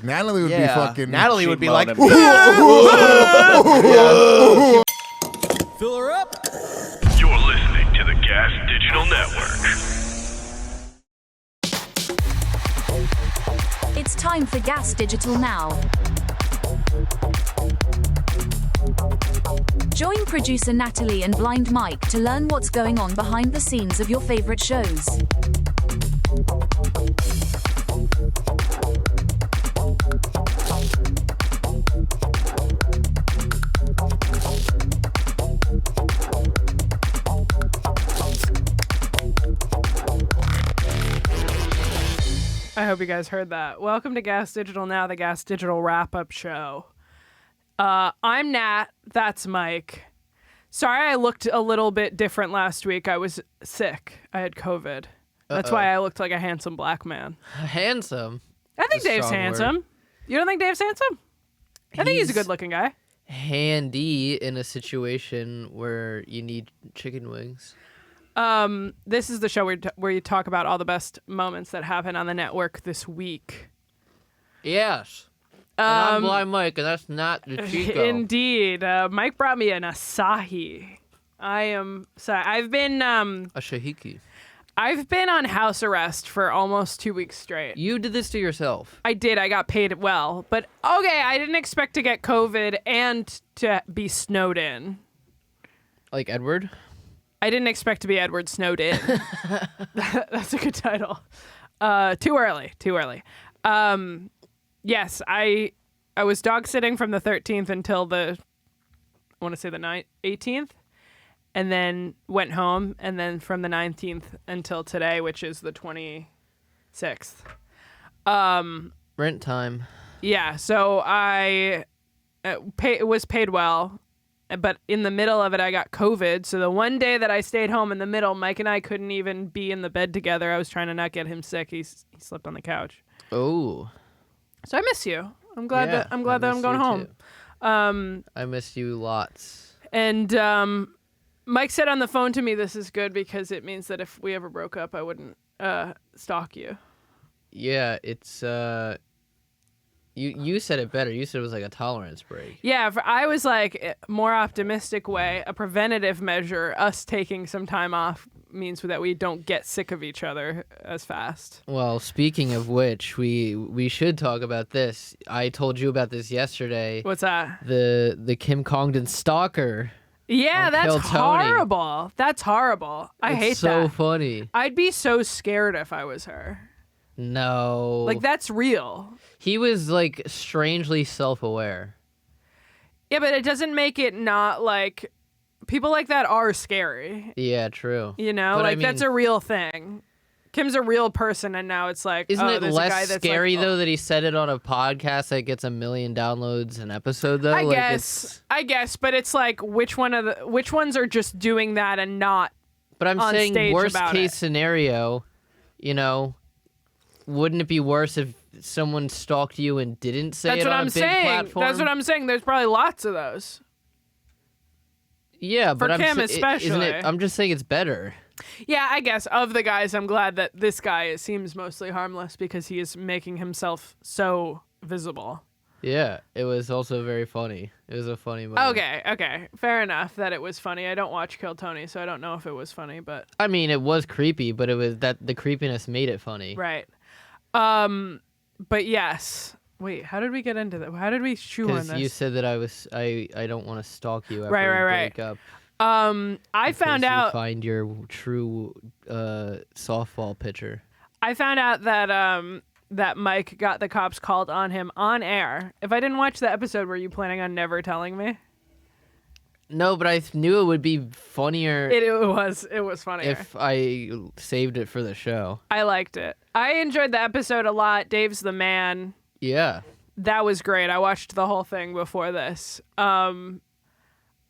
Natalie would be fucking... Natalie would be like... Fill her up. You're listening to the GaS Digital Network. It's time for GaS Digital Now. Join producer Natalie and Blind Mike to learn what's going on behind the scenes of your favorite shows. I hope you guys heard that. Welcome to GaS Digital Now, the GaS Digital wrap-up show. I'm Nat. That's Mike. Sorry I looked a little bit different last week. I was sick. I had COVID. That's why I looked like a handsome black man. Handsome? I think Dave's handsome. Word. You don't think Dave's handsome? I think he's a good-looking guy. Handy in a situation where you need chicken wings. This is the show where you talk about all the best moments that happen on the network this week. Yes. And I'm Blind Mike, and that's not the Chico. Indeed. Mike brought me an Asahi. I am sorry. I've been a shahiki. I've been on house arrest for almost 2 weeks straight. You did this to yourself. I did. I got paid well. But okay, I didn't expect to get COVID and to be snowed in. Like Edward? I didn't expect to be Edward snowed in. That's a good title. Too early. Yes, I was dog sitting from the 13th until the 18th, and then went home, and then from the 19th until today, which is the 26th. Rent time. Yeah, so I was paid well, but in the middle of it, I got COVID. So the one day that I stayed home in the middle, Mike and I couldn't even be in the bed together. I was trying to not get him sick. He slept on the couch. Oh. So I miss you. I'm glad that I'm going home. I miss you lots. And Mike said on the phone to me, "This is good because it means that if we ever broke up, I wouldn't stalk you." Yeah, it's You said it better. You said it was like a tolerance break. Yeah, I was like, more optimistic way, a preventative measure, us taking some time off means that we don't get sick of each other as fast. Well, speaking of which, we should talk about this. I told you about this yesterday. What's that? The Kim Congdon Stalker. Yeah, that's horrible. That's horrible. I hate that. It's so funny. I'd be so scared if I was her. No. Like, that's real. He was, like, strangely self-aware. Yeah, but it doesn't make it not, like... People like that are scary. Yeah, true. You know? But like, I mean, that's a real thing. Kim's a real person, and now it's like... Isn't it less scary, like, though, that he said it on a podcast that gets 1 million downloads an episode, though? I guess, but it's like, which ones are just doing that and not But I'm on saying stage worst about case it. scenario, you know... Wouldn't it be worse if someone stalked you and didn't say it on a big platform? That's what I'm saying. There's probably lots of those. Yeah, but for Kim especially. Isn't it? I'm just saying it's better. Yeah, I guess of the guys, I'm glad that this guy seems mostly harmless because he is making himself so visible. Yeah, it was also very funny. It was a funny moment. Okay, fair enough that it was funny. I don't watch Kill Tony, so I don't know if it was funny, but I mean, it was creepy, but it was that the creepiness made it funny. Right. But yes. Wait, how did we get into that? How did we shoehorn this? Because you said that I don't want to stalk you after we break up. I found out you find your true softball pitcher. I found out that that Mike got the cops called on him on air. If I didn't watch the episode, were you planning on never telling me? No, but I knew it would be funnier. It was funnier if I saved it for the show. I liked it. I enjoyed the episode a lot. Dave's the man. Yeah. That was great. I watched the whole thing before this. I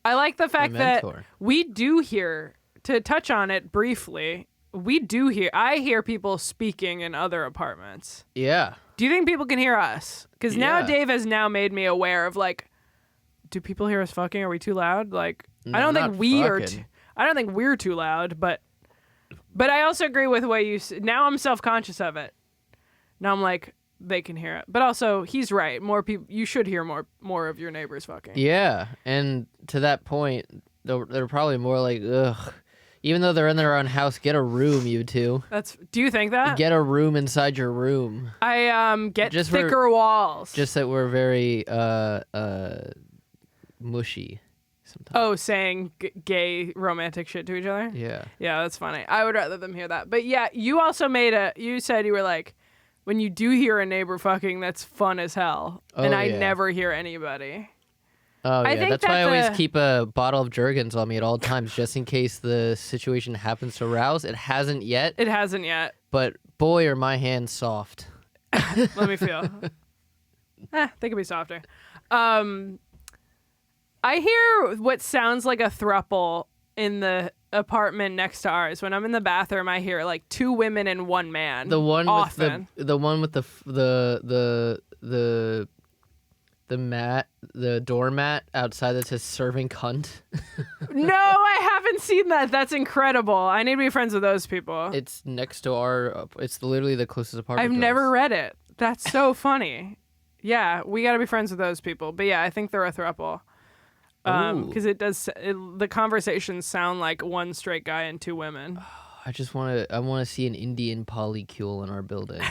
like the fact that we do hear, to touch on it briefly, I hear people speaking in other apartments. Yeah. Do you think people can hear us? Because now Dave has now made me aware of, like, do people hear us fucking? Are we too loud? Like, no, I don't think we're too loud, but I also agree with what you said. Now I'm self-conscious of it. Now I'm like, they can hear it. But also, he's right. More people. You should hear more of your neighbors fucking. Yeah, and to that point, they're probably more like, ugh. Even though they're in their own house, get a room, you two. Do you think that? Get a room inside your room. I get just thicker walls. Just that we're very mushy sometimes. Oh, saying gay romantic shit to each other? Yeah. Yeah, that's funny. I would rather them hear that. But yeah, you also you said you were like, when you do hear a neighbor fucking, that's fun as hell. Oh, and I yeah. never hear anybody. Oh, I yeah. think That's why I always keep a bottle of Jergens on me at all times, just in case the situation happens to rouse. It hasn't yet. It hasn't yet. But boy, are my hands soft. Let me feel. They could be softer. I hear what sounds like a throuple in the apartment next to ours. When I'm in the bathroom, I hear like 2 women and 1 man. The one often. with the one with the doormat outside that says "serving cunt." No, I haven't seen that. That's incredible. I need to be friends with those people. It's next to our. It's literally the closest apartment. I've never read it. That's so funny. Yeah, we got to be friends with those people. But yeah, I think they're a throuple. Because the conversations sound like 1 straight guy and 2 women. I want to see an Indian polycule in our building.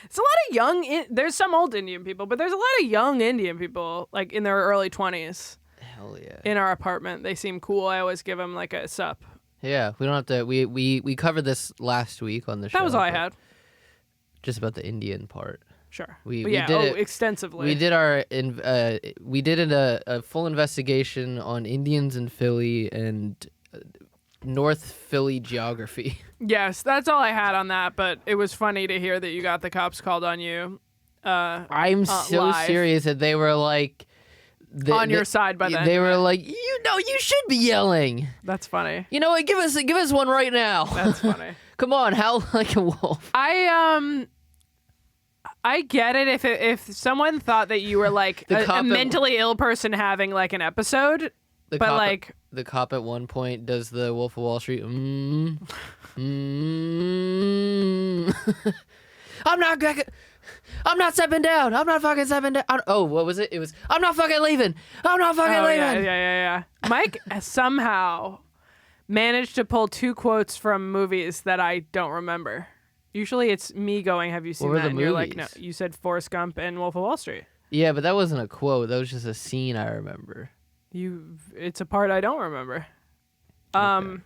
It's a lot of there's some old Indian people, but there's a lot of young Indian people, like in their early 20s. Hell yeah. In our apartment. They seem cool. I always give them like a sup. Yeah, we don't have to. We covered this last week on the show. That was all I had. Just about the Indian part. Sure. We did it extensively. We did a full investigation on Indians in Philly and North Philly geography. Yes, that's all I had on that, but it was funny to hear that you got the cops called on you. I'm so live. serious that they were like on your side by then. They were like, you should be yelling. That's funny. You know what? Give us one right now. That's funny. Come on, howl like a wolf. I get it if someone thought that you were like a mentally ill person having like an episode, the cop at one point does the Wolf of Wall Street. I'm not stepping down. I'm not fucking stepping down. Oh, what was it? It was, I'm not fucking leaving. I'm not fucking leaving. Yeah. Mike somehow managed to pull 2 quotes from movies that I don't remember. Usually it's me going, have you seen that? And you're like, no. You said Forrest Gump and Wolf of Wall Street. Yeah, but that wasn't a quote. That was just a scene I remember. It's a part I don't remember. Okay.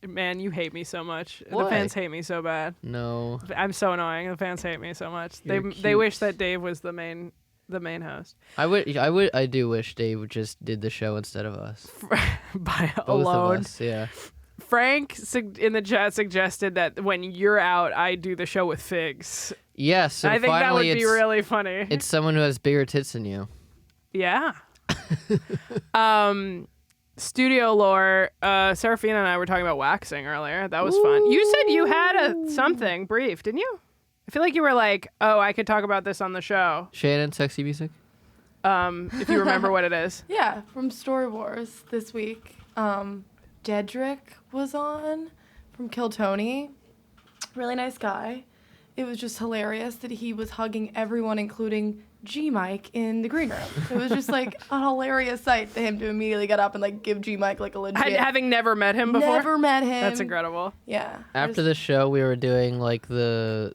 Man, you hate me so much. Why? The fans hate me so bad. No. I'm so annoying. The fans hate me so much. You're They wish that Dave was the main host. I do wish Dave just did the show instead of us. By Both alone. of us, yeah. Frank in the chat suggested that when you're out, I do the show with Figs. Yes, so I think that would be really funny. It's someone who has bigger tits than you. Yeah. Studio lore. Serafina and I were talking about waxing earlier. That was fun. You said you had something brief, didn't you? I feel like you were like, oh, I could talk about this on the show. Shannon, sexy music? If you remember what it is. Yeah, from Story Wars this week. Dedrick was on from Kill Tony. Really nice guy. It was just hilarious that he was hugging everyone, including G-Mike, in the green room. It was just like a hilarious sight for him to immediately get up and like give G-Mike like a legit. Having never met him before? Never met him. That's incredible. Yeah. After the show, we were doing like the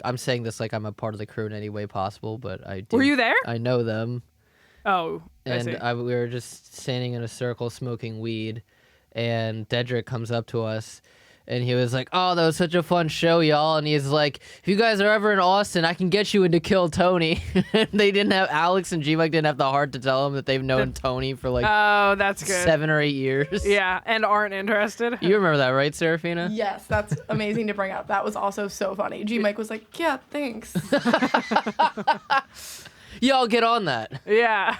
I'm saying this like I'm a part of the crew in any way possible, but I do. Were you there? I know them. Oh, and I see. We were just standing in a circle smoking weed, and Dedrick comes up to us, and he was like, "Oh, that was such a fun show, y'all." And he's like, "If you guys are ever in Austin, I can get you into Kill Tony." They didn't have Alex and G-Mike didn't have the heart to tell him that they've known Tony for like that's good. 7 or 8 years. Yeah, and aren't interested. You remember that, right, Serafina? Yes, that's amazing to bring up. That was also so funny. G-Mike was like, "Yeah, thanks." Y'all get on that. Yeah.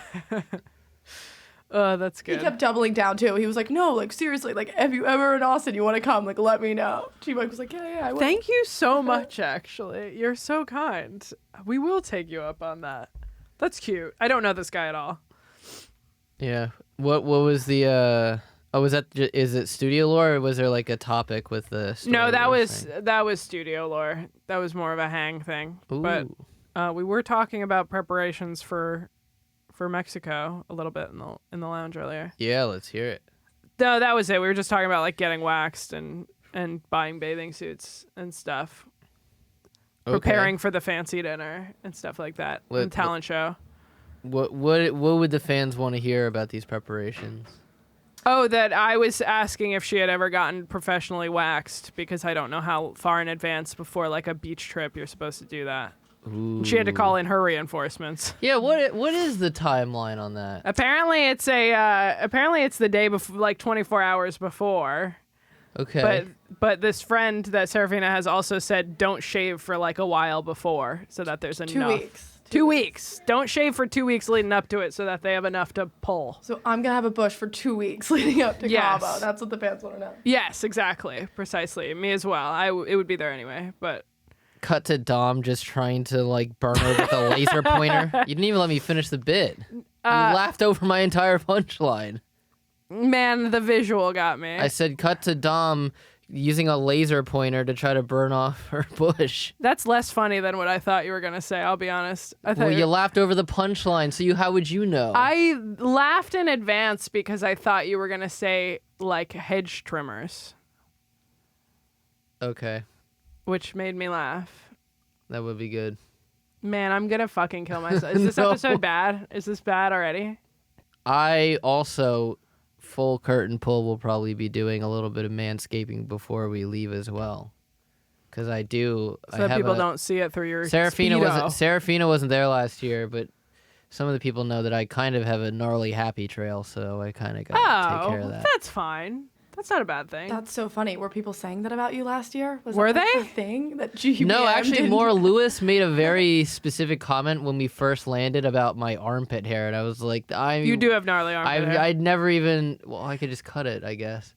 Oh, that's good. He kept doubling down too. He was like, "No, like seriously, like if you ever in Austin, you want to come, like let me know." G-Mike was like, "Yeah, I will." Thank you so much, actually. You're so kind. We will take you up on that. That's cute. I don't know this guy at all. Yeah. What was the Oh, is it studio lore, or was there like a topic with the story? No, that thing? was studio lore. That was more of a hang thing. Ooh. But we were talking about preparations for Mexico a little bit in the lounge earlier. Yeah, let's hear it. No, that was it. We were just talking about like getting waxed and buying bathing suits and stuff. Okay. Preparing for the fancy dinner and stuff like that. The talent show. What would the fans want to hear about these preparations? Oh, that I was asking if she had ever gotten professionally waxed, because I don't know how far in advance before like a beach trip you're supposed to do that. Ooh. She had to call in her reinforcements. Yeah, what is the timeline on that? Apparently it's the day before, like 24 hours before. Okay. But this friend that Serafina has also said don't shave for like a while before, so that there's enough. 2 weeks. 2 weeks. Don't shave for 2 weeks leading up to it, so that they have enough to pull. So I'm going to have a bush for 2 weeks leading up to Yes. Cabo. That's what the fans want to know. Yes, exactly. Precisely. Me as well. It would be there anyway, but... Cut to Dom just trying to like burn her with a laser pointer. You didn't even let me finish the bit. You laughed over my entire punchline. Man, the visual got me. I said cut to Dom using a laser pointer to try to burn off her bush. That's less funny than what I thought you were going to say, I'll be honest. Well, you laughed over the punchline, so how would you know? I laughed in advance because I thought you were going to say, like, hedge trimmers. Okay. Which made me laugh. That would be good. Man, I'm going to fucking kill myself. Is this No. episode bad? Is this bad already? I also, full curtain pull, will probably be doing a little bit of manscaping before we leave as well. Because I do. So that people don't see it through your Serafina wasn't there last year, but some of the people know that I kind of have a gnarly happy trail, so I kind of got to take care of that. That's fine. That's not a bad thing. That's so funny. Were people saying that about you last year? Were that they? like, the thing that GBM No, actually, didn't- more Lewis made a very specific comment when we first landed about my armpit hair, and I was like, You do have gnarly armpit hair. I'd never even. Well, I could just cut it, I guess.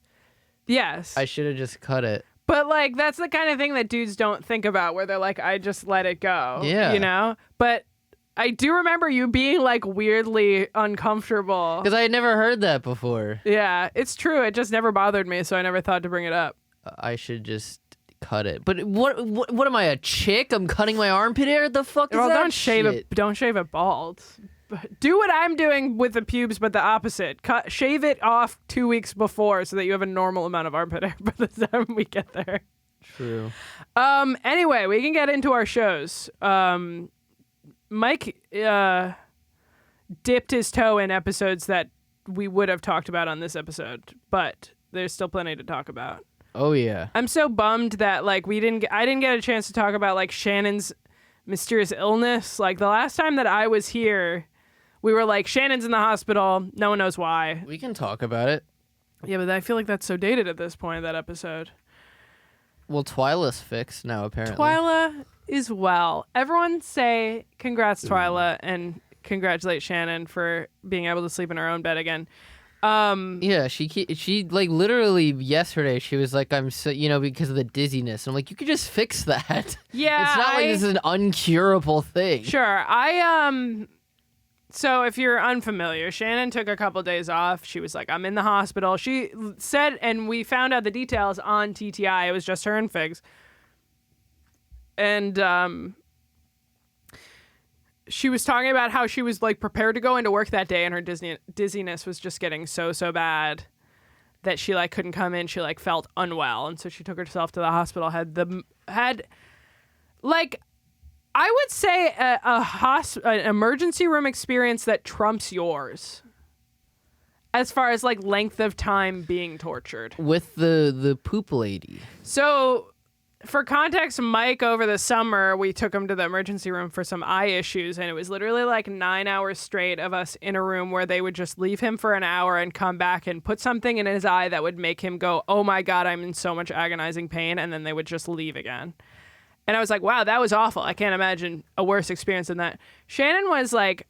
Yes. I should have just cut it. But, like, that's the kind of thing that dudes don't think about, where they're like, I just let it go. Yeah. You know? But I do remember you being, like, weirdly uncomfortable. Because I had never heard that before. Yeah, it's true. It just never bothered me, so I never thought to bring it up. I should just cut it. But what am I, a chick? I'm cutting my armpit hair? The fuck is Well, that don't shave shit? it. Don't shave it bald. Do what I'm doing with the pubes, but the opposite. Shave it off 2 weeks before, so that you have a normal amount of armpit hair by the time we get there. True. Anyway, we can get into our shows. Mike dipped his toe in episodes that we would have talked about on this episode, but there's still plenty to talk about. Oh yeah. I'm so bummed that like I didn't get a chance to talk about like Shannon's mysterious illness. Like the last time that I was here, we were like, Shannon's in the hospital. No one knows why. We can talk about it. Yeah, but I feel like that's so dated at this point, that episode. Well, Twyla's fixed now, apparently. Twyla is well. Everyone say congrats, Twyla, and congratulate Shannon for being able to sleep in her own bed again. Yeah, she like literally yesterday she was like, I'm so, because of the dizziness. I'm like, you could just fix that. Yeah, it's not like this is an uncurable thing. Sure. So if you're unfamiliar, Shannon took a couple days off. She was like, I'm in the hospital. She said, and we found out the details on TTI. It was just her and Figs. And she was talking about how she was like prepared to go into work that day, and her dizziness was just getting so bad that she like couldn't come in. She like felt unwell, and so she took herself to the hospital. Had like, I would say an emergency room experience that trumps yours as far as like length of time being tortured. With the poop lady. So for context, Mike, over the summer, we took him to the emergency room for some eye issues, and it was literally like 9 hours straight of us in a room where they would just leave him for an hour and come back and put something in his eye that would make him go, oh my God, I'm in so much agonizing pain, and then they would just leave again. And I was like, wow, that was awful. I can't imagine a worse experience than that. Shannon was like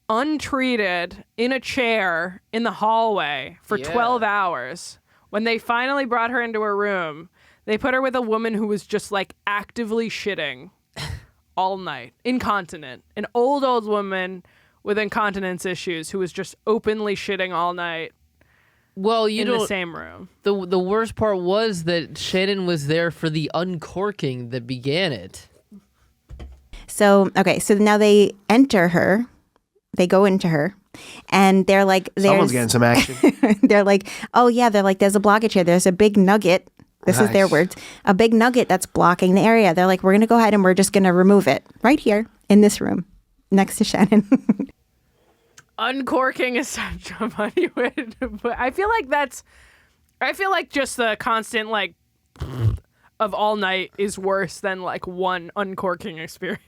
untreated in a chair in the hallway for 12 hours. When they finally brought her into her room, they put her with a woman who was just like actively shitting all night, incontinent. An old woman with incontinence issues who was just openly shitting all night. Well, you in don't. the same room. The worst part was that Shannon was there for the uncorking that began it. So now they enter her. They go into her, and they're like, Someone's getting some action. they're like, oh yeah, they're like, there's a blockage here. There's a big nugget. This is their Nice. words. A big nugget that's blocking the area. They're like, we're going to go ahead and we're just going to remove it right here in this room next to Shannon. Uncorking is such a funny way to put. I feel like just the constant like of all night is worse than like one uncorking experience.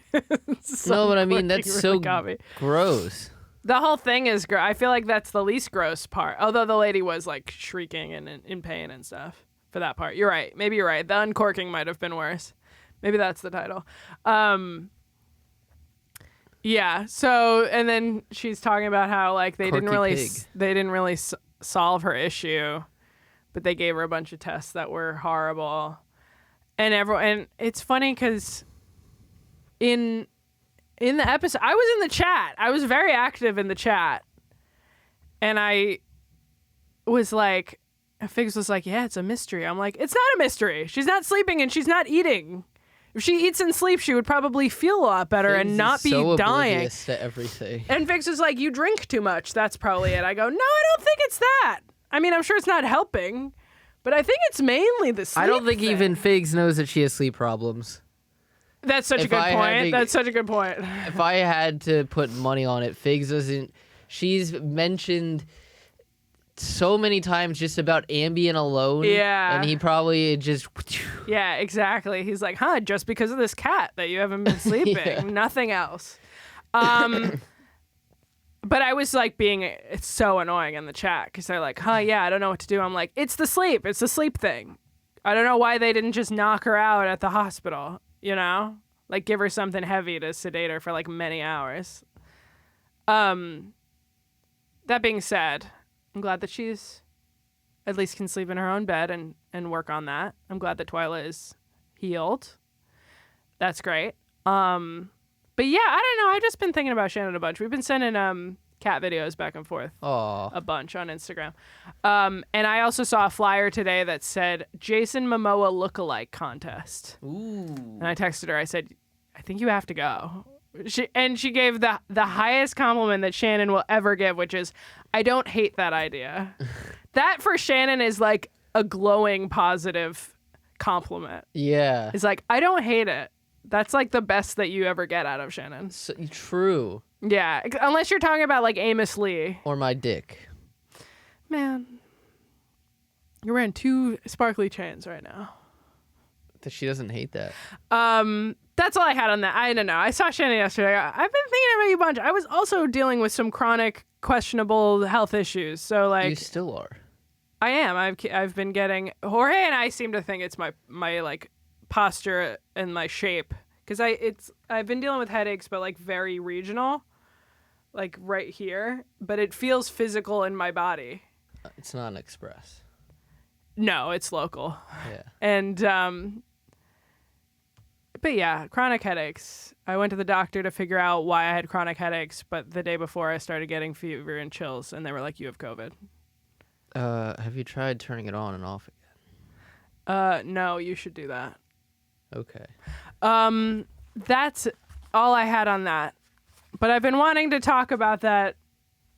No, but I mean, that's Uncorking so really got me. gross. The whole thing is I feel like that's the least gross part. Although the lady was like shrieking and in pain and stuff for that part. You're right. Maybe you're right. The uncorking might have been worse. Maybe that's the title. Yeah. So, and then she's talking about how like they didn't really solve her issue, but they gave her a bunch of tests that were horrible. And it's funny because in the episode, I was in the chat. I was very active in the chat, and I was like, Figs was like, "Yeah, it's a mystery." I'm like, "It's not a mystery. She's not sleeping and she's not eating. If she eats and sleeps, she would probably feel a lot better Figs and not is be so dying." oblivious to everything. And Figs was like, "You drink too much. That's probably it." I go, "No, I don't think it's that. I mean, I'm sure it's not helping, but I think it's mainly the sleep I don't think thing." even Figs knows that she has sleep problems. That's such a If good I had point. to- That's such a good point. If I had to put money on it, Figs doesn't. She's mentioned so many times just about Ambien alone. Yeah. And he probably just. Yeah, exactly. He's like, "Huh, just because of this cat that you haven't been sleeping, Yeah. nothing else." But I was like it's so annoying in the chat because they're like, "Huh, yeah, I don't know what to do." I'm like, it's the sleep thing. I don't know why they didn't just knock her out at the hospital, you know? Like give her something heavy to sedate her for like many hours. That being said, I'm glad that she's at least can sleep in her own bed and work on that. I'm glad that Twyla is healed. That's great. But yeah, I don't know. I've just been thinking about Shannon a bunch. We've been sending cat videos back and forth Aw. a bunch on Instagram. And I also saw a flyer today that said Jason Momoa lookalike contest. Ooh. And I texted her. I said, "I think you have to go." She gave the highest compliment that Shannon will ever give, which is, "I don't hate that idea." That for Shannon is like a glowing positive compliment. Yeah. It's like, "I don't hate it." That's like the best that you ever get out of Shannon. So, true. Yeah, unless you're talking about like Amos Lee. Or my dick. Man, you're wearing 2 sparkly chains right now. That she doesn't hate that. That's all I had on that. I don't know. I saw Shannon yesterday. I've been thinking about you a bunch. I was also dealing with some chronic, questionable health issues. So like, You still are. I am. I've been getting. Jorge and I seem to think it's my like posture and my shape because I've been dealing with headaches, but like very regional, like right here. But it feels physical in my body. It's not an express. No, it's local. Yeah. And but yeah, chronic headaches. I went to the doctor to figure out why I had chronic headaches, but the day before I started getting fever and chills, and they were like, "You have COVID." Have you tried turning it on and off again? No, you should do that. Okay. That's all I had on that. But I've been wanting to talk about that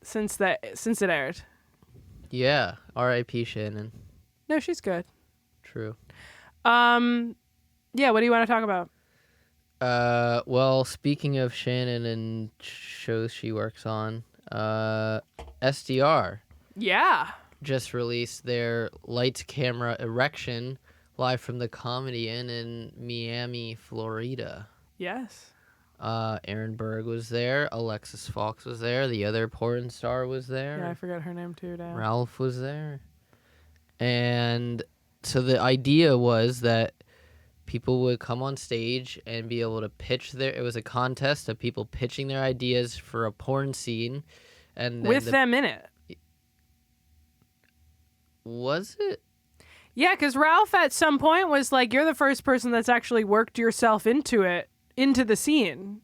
since it aired. Yeah. R.I.P. Shannon. No, she's good. True. Yeah, what do you want to talk about? Well, speaking of Shannon and shows she works on, SDR Yeah. just released their Lights Camera Erection live from the Comedy Inn in Miami, Florida. Yes. Aaron Berg was there, Alexis Fox was there, the other porn star was there. Yeah, I forgot her name too. Damn. Ralph was there. And so the idea was that people would come on stage and be able to pitch it was a contest of people pitching their ideas for a porn scene. And then With them in it. Was it? Yeah, because Ralph at some point was like, "You're the first person that's actually worked yourself into the scene."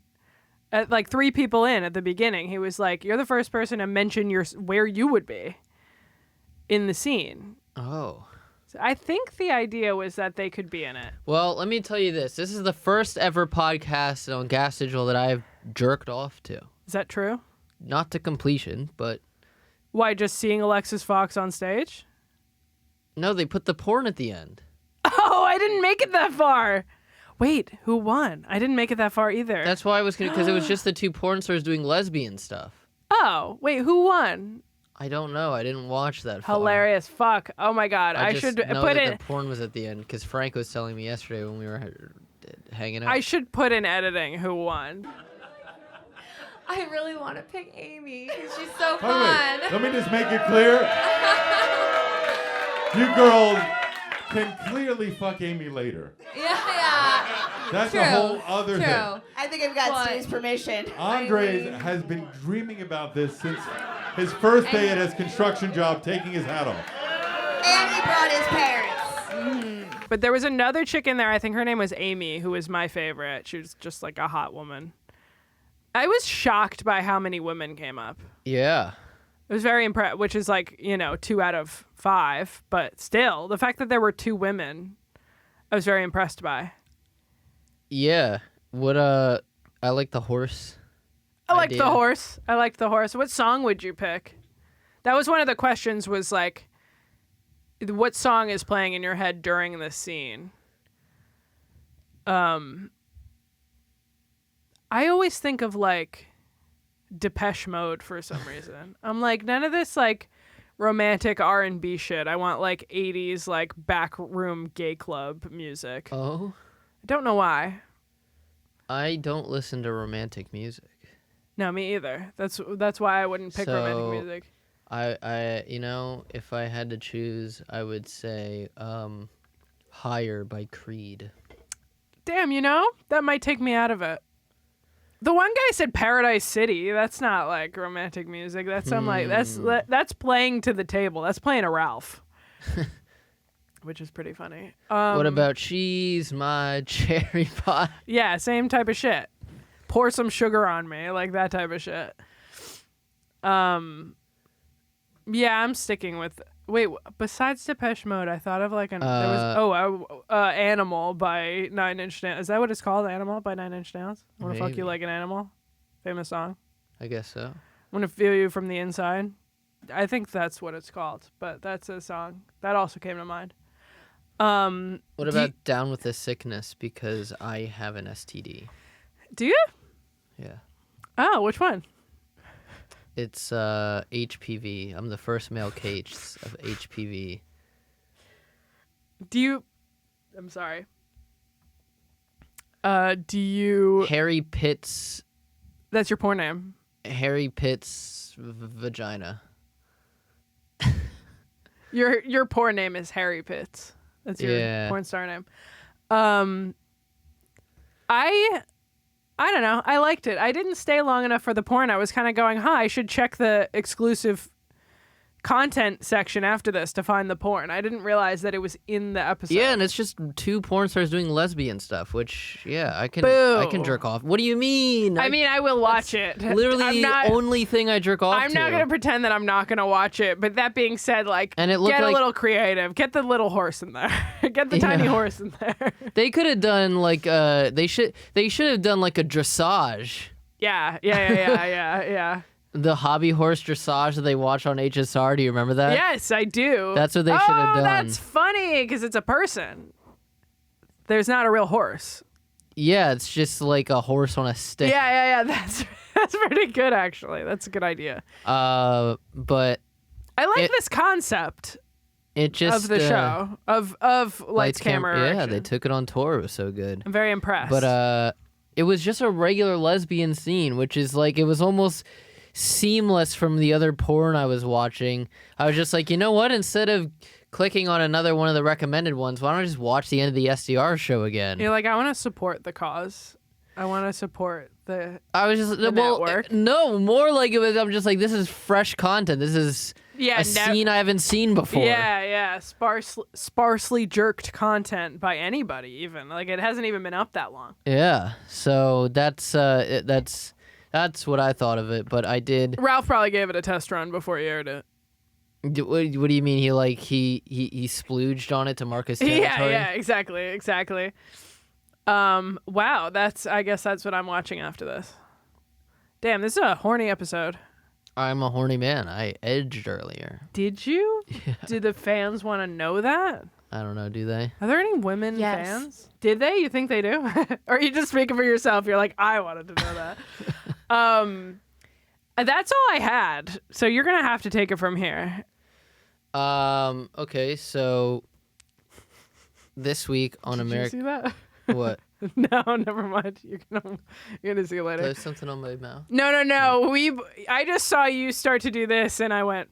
At like 3 people in at the beginning, he was like, "You're the first person to mention where you would be." in the scene. Oh. So I think the idea was that they could be in it. Well, let me tell you this. This is the first ever podcast on Gas Digital that I've jerked off to. Is that true? Not to completion, but... Why, just seeing Alexis Fox on stage? No, they put the porn at the end. Oh, I didn't make it that far. Wait, who won? I didn't make it that far either. That's why I was going to... Because it was just the two porn stars doing lesbian stuff. Oh, wait, who won? I don't know. I didn't watch that far. Hilarious. Fuck. Oh my God. I just should know put that in... the porn was at the end because Frank was telling me yesterday when we were hanging out. I should put in editing who won. I really want to pick Amy because she's so Wait, fun. let me just make it clear. You girls can clearly fuck Amy later. Yeah. That's True. a whole other thing. I think I've got What? Steve's permission. Andres has been dreaming about this since his first day at his construction job, taking his hat off. And he brought his parents. But there was another chick in there. I think her name was Amy, who was my favorite. She was just like a hot woman. I was shocked by how many women came up. Yeah. It was very impressive, which is like, 2 out of 5. But still, the fact that there were 2 women, I was very impressed by. Yeah. What, I like the horse. I liked idea. the horse. I liked the horse. What song would you pick? That was one of the questions was like, what song is playing in your head during this scene? I always think of like Depeche Mode for some reason. I'm like, none of this like romantic R&B shit. I want like 80s like backroom gay club music. Oh? I don't know why. I don't listen to romantic music. No, me either. That's why I wouldn't pick romantic music. I if I had to choose, I would say Higher by Creed. Damn, that might take me out of it. The one guy said Paradise City. That's not like romantic music. That's I'm like that's playing to the table. That's playing a Ralph. Which is pretty funny. What about She's My Cherry Pie? Yeah, same type of shit. Pour some sugar on me, like that type of shit. Yeah, I'm sticking with. Wait, besides Depeche Mode, I thought of like Animal by 9 Inch Nails. Is that what it's called? Animal by 9 Inch Nails? I wanna fuck you Maybe. like an animal. Famous song. I guess so. Wanna feel you from the inside. I think that's what it's called, but that's a song that also came to mind. What about Down with the Sickness because I have an STD? Do you? Yeah. Oh, which one? It's HPV. I'm the first male case of HPV. Do you? I'm sorry. Do you? Harry Pitt's That's your porn name. Harry Pitt's vagina. Your porn name is Harry Pitts. That's your porn star name. I don't know. I liked it. I didn't stay long enough for the porn. I was kind of going, I should check the exclusive content section after this to find the porn. I didn't realize that it was in the episode. Yeah, and it's just 2 porn stars doing lesbian stuff, which I can jerk off. What do you mean? I mean, I will watch it. Literally the only thing I jerk off to. I'm not going to pretend that I'm not going to watch it, but that being said, like, And it looked get a like- little creative. Get the little horse in there. Get the tiny horse in there. They could have done like they should have done like a dressage. Yeah. The hobby horse dressage that they watch on HSR. Do you remember that? Yes, I do. That's what they should have done. That's funny because it's a person. There's not a real horse. Yeah, it's just like a horse on a stick. Yeah. That's pretty good, actually. That's a good idea. But I like this concept it just of the show of Lights Camera Yeah, Erection. they took it on tour. It was so good. I'm very impressed. But it was just a regular lesbian scene, which is like it was almost seamless from the other porn I was watching. I was just like, you know what? Instead of clicking on another one of the recommended ones, why don't I just watch the end of the SDR show again? You're like, I want to support the cause. I want to support the I was just network. No, more like it was. I'm just like, this is fresh content. This is Yeah, scene I haven't seen before. Yeah. Sparsely jerked content by anybody, even. Like, it hasn't even been up that long. Yeah. So that's what I thought of it. But I did. Ralph probably gave it a test run before he aired it. What do you mean? He splooged on it to mark his territory? Yeah, exactly. Wow, I guess that's what I'm watching after this. Damn, this is a horny episode. I'm a horny man. I edged earlier. Did you? Yeah. Did the fans want to know that? I don't know. Do they? Are there any women Yes. fans? Did they? You think they do? Or are you just speaking for yourself? You're like, I wanted to know that. That's all I had. So you're gonna have to take it from here. Okay. So this week on Did American. you see that? What? No, never mind. You're gonna see it later. There's something on my mouth. No. I just saw you start to do this, and I went,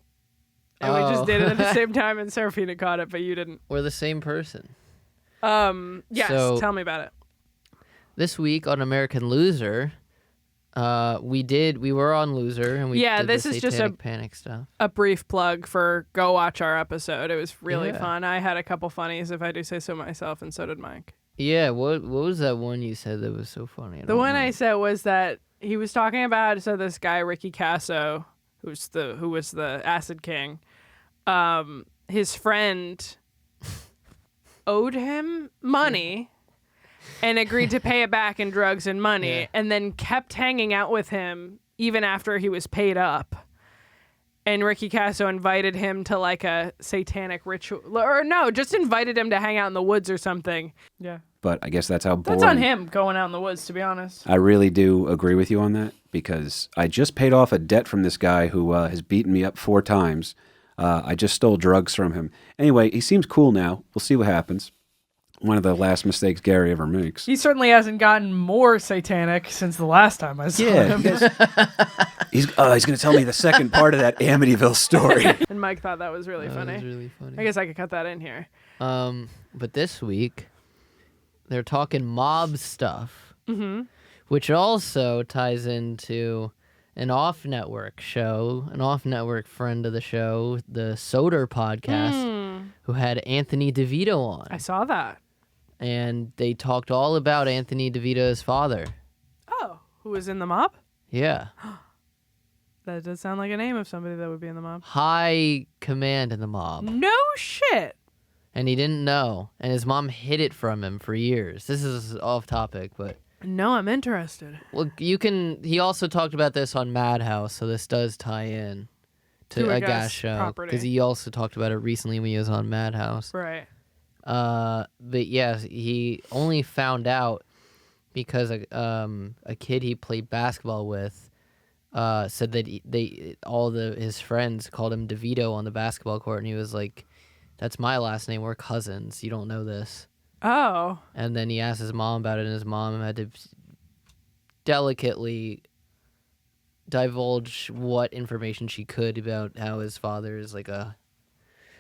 and we just did it at the same time, and Serafina caught it, but you didn't. We're the same person. Yes. So- Tell me about it. This week on American Loser, we were on Loser and we did this the is just Satanic Panic stuff. A brief plug for go watch our episode. It was really Yeah. fun. I had a couple funnies, if I do say so myself, and so did Mike. Yeah, what was that one you said that was so funny? The one I said was that he was talking about this guy Ricky Kasso, who was the Acid King. His friend owed him money and agreed to pay it back in drugs and money, and then kept hanging out with him even after he was paid up. And Ricky Kasso invited him to like a satanic ritual, or no, just invited him to hang out in the woods or something. Yeah. But I guess that's how boring. That's on him going out in the woods, to be honest. I really do agree with you on that because I just paid off a debt from this guy who has beaten me up 4 times. I just stole drugs from him. Anyway, he seems cool now. We'll see what happens. One of the last mistakes Gary ever makes. He certainly hasn't gotten more satanic since the last time I saw him. He's going to tell me the second part of that Amityville story. And Mike thought that was really funny. That was really funny. I guess I could cut that in here. But this week, they're talking mob stuff, Mm-hmm. which also ties into an off-network show, an off-network friend of the show, the Soder podcast, who had Anthony DeVito on. I saw that. And they talked all about Anthony DeVito's father. Oh, who was in the mob? Yeah. That does sound like a name of somebody that would be in the mob. High command in the mob. No shit. And he didn't know. And his mom hid it from him for years. This is off topic, but... No, I'm interested. Well, he also talked about this on Madhouse, so this does tie in to a GaS show. property. Because he also talked about it recently when he was on Madhouse. Right. But yeah, he only found out because a kid he played basketball with said that his friends called him DeVito on the basketball court, and he was like, "That's my last name. We're cousins. You don't know this." Oh. And then he asked his mom about it, and his mom had to delicately divulge what information she could about how his father is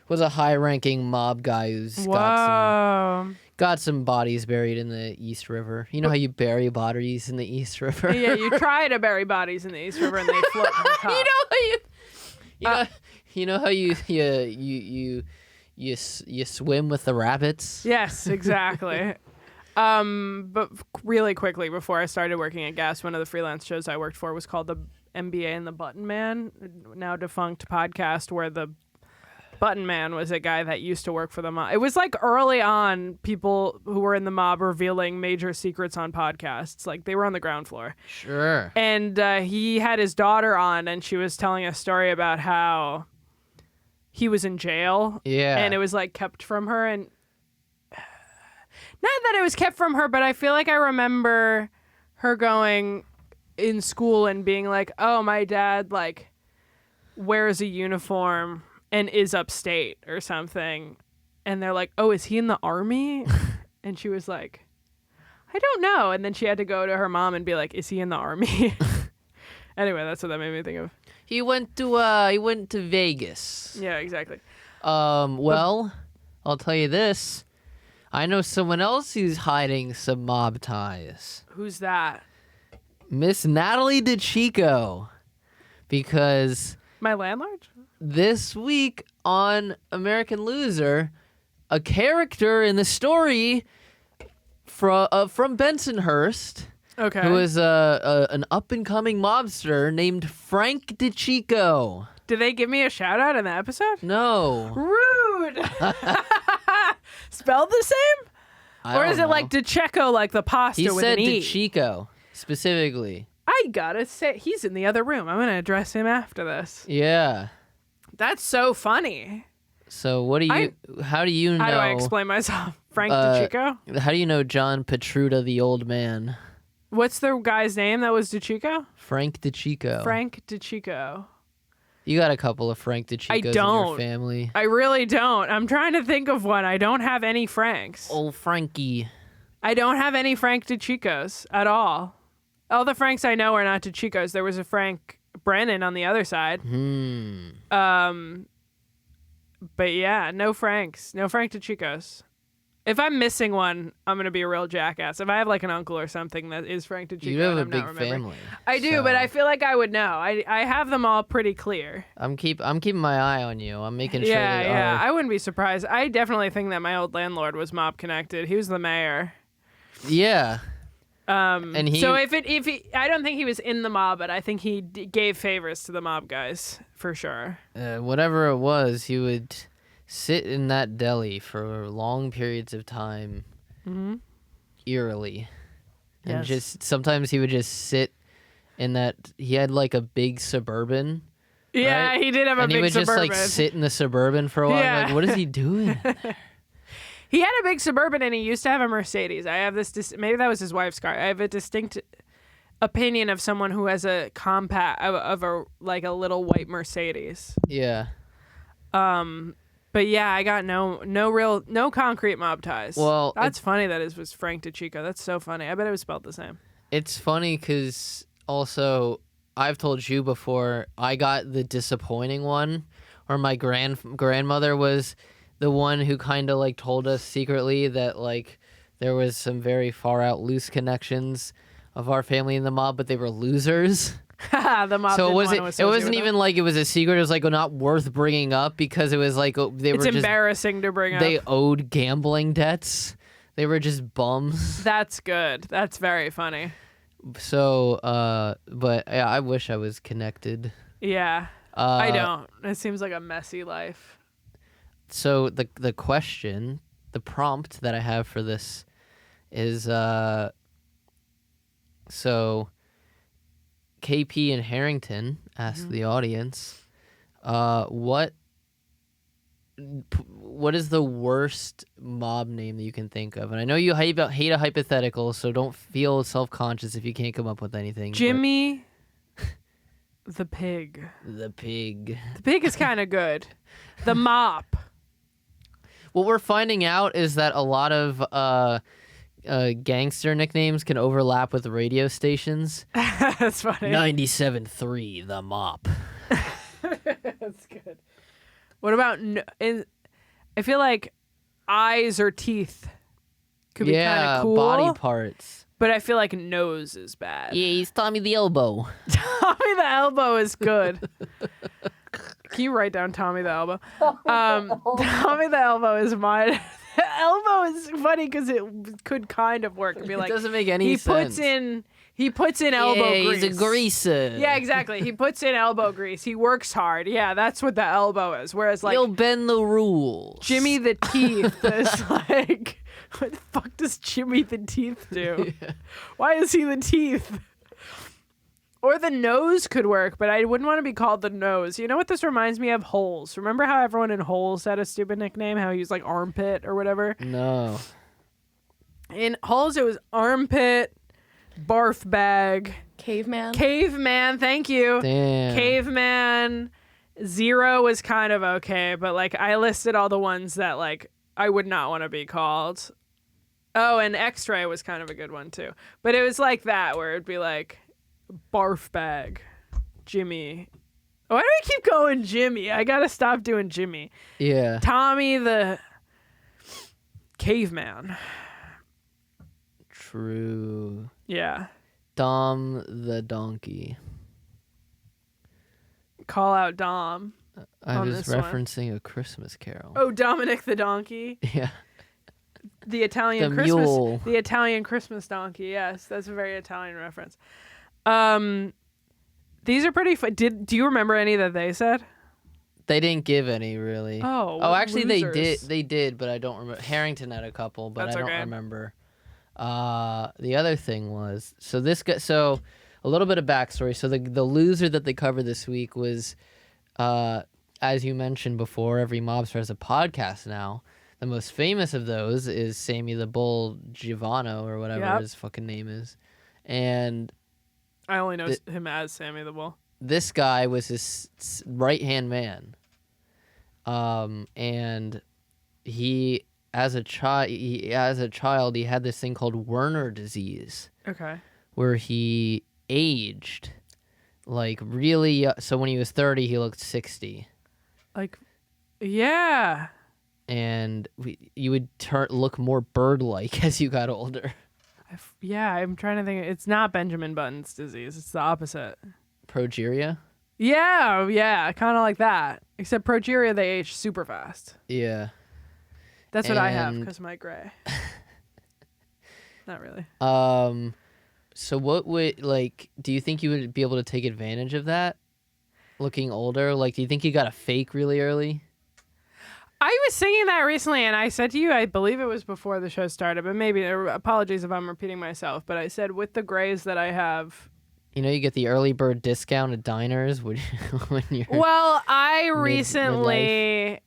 was a high-ranking mob guy who's got some bodies buried in the East River. You know how you bury bodies in the East River? Yeah, you try to bury bodies in the East River and they float to the top. You know how you swim with the rabbits? Yes, exactly. But really quickly, before I started working at GaS, one of the freelance shows I worked for was called the MBA and the Button Man, now defunct podcast where the Button Man was a guy that used to work for the mob. It was like early on, people who were in the mob revealing major secrets on podcasts. Like they were on the ground floor. Sure. And he had his daughter on, and she was telling a story about how he was in jail. Yeah. And it was like kept from her. And not that it was kept from her, but I feel like I remember her going in school and being like, oh, my dad like wears a uniform and is upstate or something. And they're like, oh, is he in the army? And she was like, I don't know. And then she had to go to her mom and be like, is he in the army? Anyway, that's what that made me think of. He went to Vegas. Yeah, exactly. Well, I'll tell you this. I know someone else who's hiding some mob ties. Who's that? Miss Natalie DeChico. Because My landlord? this week on American Loser, a character in the story from Bensonhurst, Okay. who is an up-and-coming mobster named Frank DeChico. Did they give me a shout out in the episode? No. Rude. Spelled the same? Or is it like DiCecco, like the pasta with an E? He said DiCicco, specifically. I gotta say, he's in the other room. I'm gonna address him after this. Yeah. That's so funny. So what do you, how do you know? How do I explain myself? Frank DiCicco? How do you know John Petruta, the old man? What's the guy's name that was DiCicco? Frank DiCicco. Frank DiCicco. You got a couple of Frank DiCiccos in your family. I really don't. I'm trying to think of one. I don't have any Franks. Old Frankie. I don't have any Frank DiCiccos at all. All the Franks I know are not DiCiccos. There was a Frank Brennan on the other side. But yeah, no Franks. No Frank DiCiccos. If I'm missing one, I'm going to be a real jackass. If I have like an uncle or something that is Frank DiCicco, you have and a I'm big not remembering. family. I do, but I feel like I would know. I have them all pretty clear. I'm keeping my eye on you. I'm making sure that Yeah, I wouldn't be surprised. I definitely think that my old landlord was mob connected. He was the mayor. Yeah. And he, so if he, I don't think he was in the mob, but I think he gave favors to the mob guys for sure. Whatever it was, he would sit in that deli for long periods of time, eerily, and just sometimes he would just sit in that. He had like a big Suburban. Yeah, right? he did have a big Suburban. And he would just like sit in the Suburban for a while. Yeah. Like, what is he doing? He had a big Suburban and he used to have a Mercedes. I have this, maybe that was his wife's car. I have a distinct opinion of someone who has a compact, of a, like a little white Mercedes. Yeah. But yeah, I got no concrete mob ties. Well, that's funny that it was Frank DiCicco. That's so funny. I bet it was spelled the same. It's funny because also I've told you before, I got the disappointing one, or my grandmother was the one who kind of like told us secretly that like there was some very far out loose connections of our family in the mob, but they were losers. The mob. So it wasn't even like it was a secret. It was like not worth bringing up because it was like it's embarrassing to bring up. They owed gambling debts. They were just bums. That's good. That's very funny. So, but yeah, I wish I was connected. Yeah, I don't. It seems like a messy life. So the question, the prompt that I have for this is so KP and Harrington asked the audience, what is the worst mob name that you can think of? And I know you hate a hypothetical, so don't feel self-conscious if you can't come up with anything. Jimmy the Pig. The Pig. The Pig is kind of good. The Mop. What we're finding out is that a lot of gangster nicknames can overlap with radio stations. That's funny. 97.3, The Mop. That's good. What about, I feel like eyes or teeth could be kind of cool. Body parts. But I feel like nose is bad. Yeah, he's Tommy the Elbow. Tommy the Elbow is good. Can you write down Tommy the Elbow? Tommy the Elbow is mine. Elbow is funny because it could kind of work. It'd be like, it doesn't make any sense. He puts in elbow grease. He's a greaser. Yeah, exactly. He puts in elbow grease. He works hard. Yeah, that's what the elbow is. Whereas like he'll bend the rules. Jimmy the Teeth is like, what the fuck does Jimmy the Teeth do? Yeah. Why is he the teeth? Or the nose could work, but I wouldn't want to be called the nose. You know what this reminds me of? Holes. Remember how everyone in Holes had a stupid nickname? How he was like Armpit or whatever? No. In Holes, it was Armpit, Barf Bag. Caveman. Caveman, thank you. Damn. Caveman. Zero was kind of okay, but like I listed all the ones that like I would not want to be called. Oh, and X-Ray was kind of a good one too. But it was like that where it'd be like Barf Bag, Jimmy. Why do I keep going Jimmy? I gotta stop doing Jimmy. Yeah. Tommy the Caveman. True. Yeah. Dom the Donkey. Call out Dom. I was referencing a Christmas Carol. Oh, Dominic the Donkey. Yeah. The Italian the Christmas. Mule. The Italian Christmas donkey. Yes, that's a very Italian reference. These are pretty fun. Do you remember any that they said? They didn't give any really. Oh, actually losers. they did, but I don't remember. Harrington had a couple, but That's I don't okay. remember. The other thing was so a little bit of backstory. So the loser that they covered this week was, as you mentioned before, every mobster has a podcast now. The most famous of those is Sammy the Bull Giovanno or whatever his fucking name is, and I only know him as Sammy the Bull. this guy was his right-hand man. And he as a child he had this thing called Werner disease. Okay. Where he aged like really so when he was 30 he looked 60. Like yeah. And you would look more bird-like as you got older. Yeah, I'm trying to think. It's not Benjamin Button's disease. It's the opposite. Progeria? Yeah, kind of like that. Except progeria, they age super fast. Yeah. That's what I have because of my gray. Not really. So what would, do you think you would be able to take advantage of that? Looking older? Like, do you think you got a fake really early? I was singing that recently, and I said to you, I believe it was before the show started, but maybe, apologies if I'm repeating myself, but I said with the grays that I have... You know, you get the early bird discount at diners when you're... Well, I recently...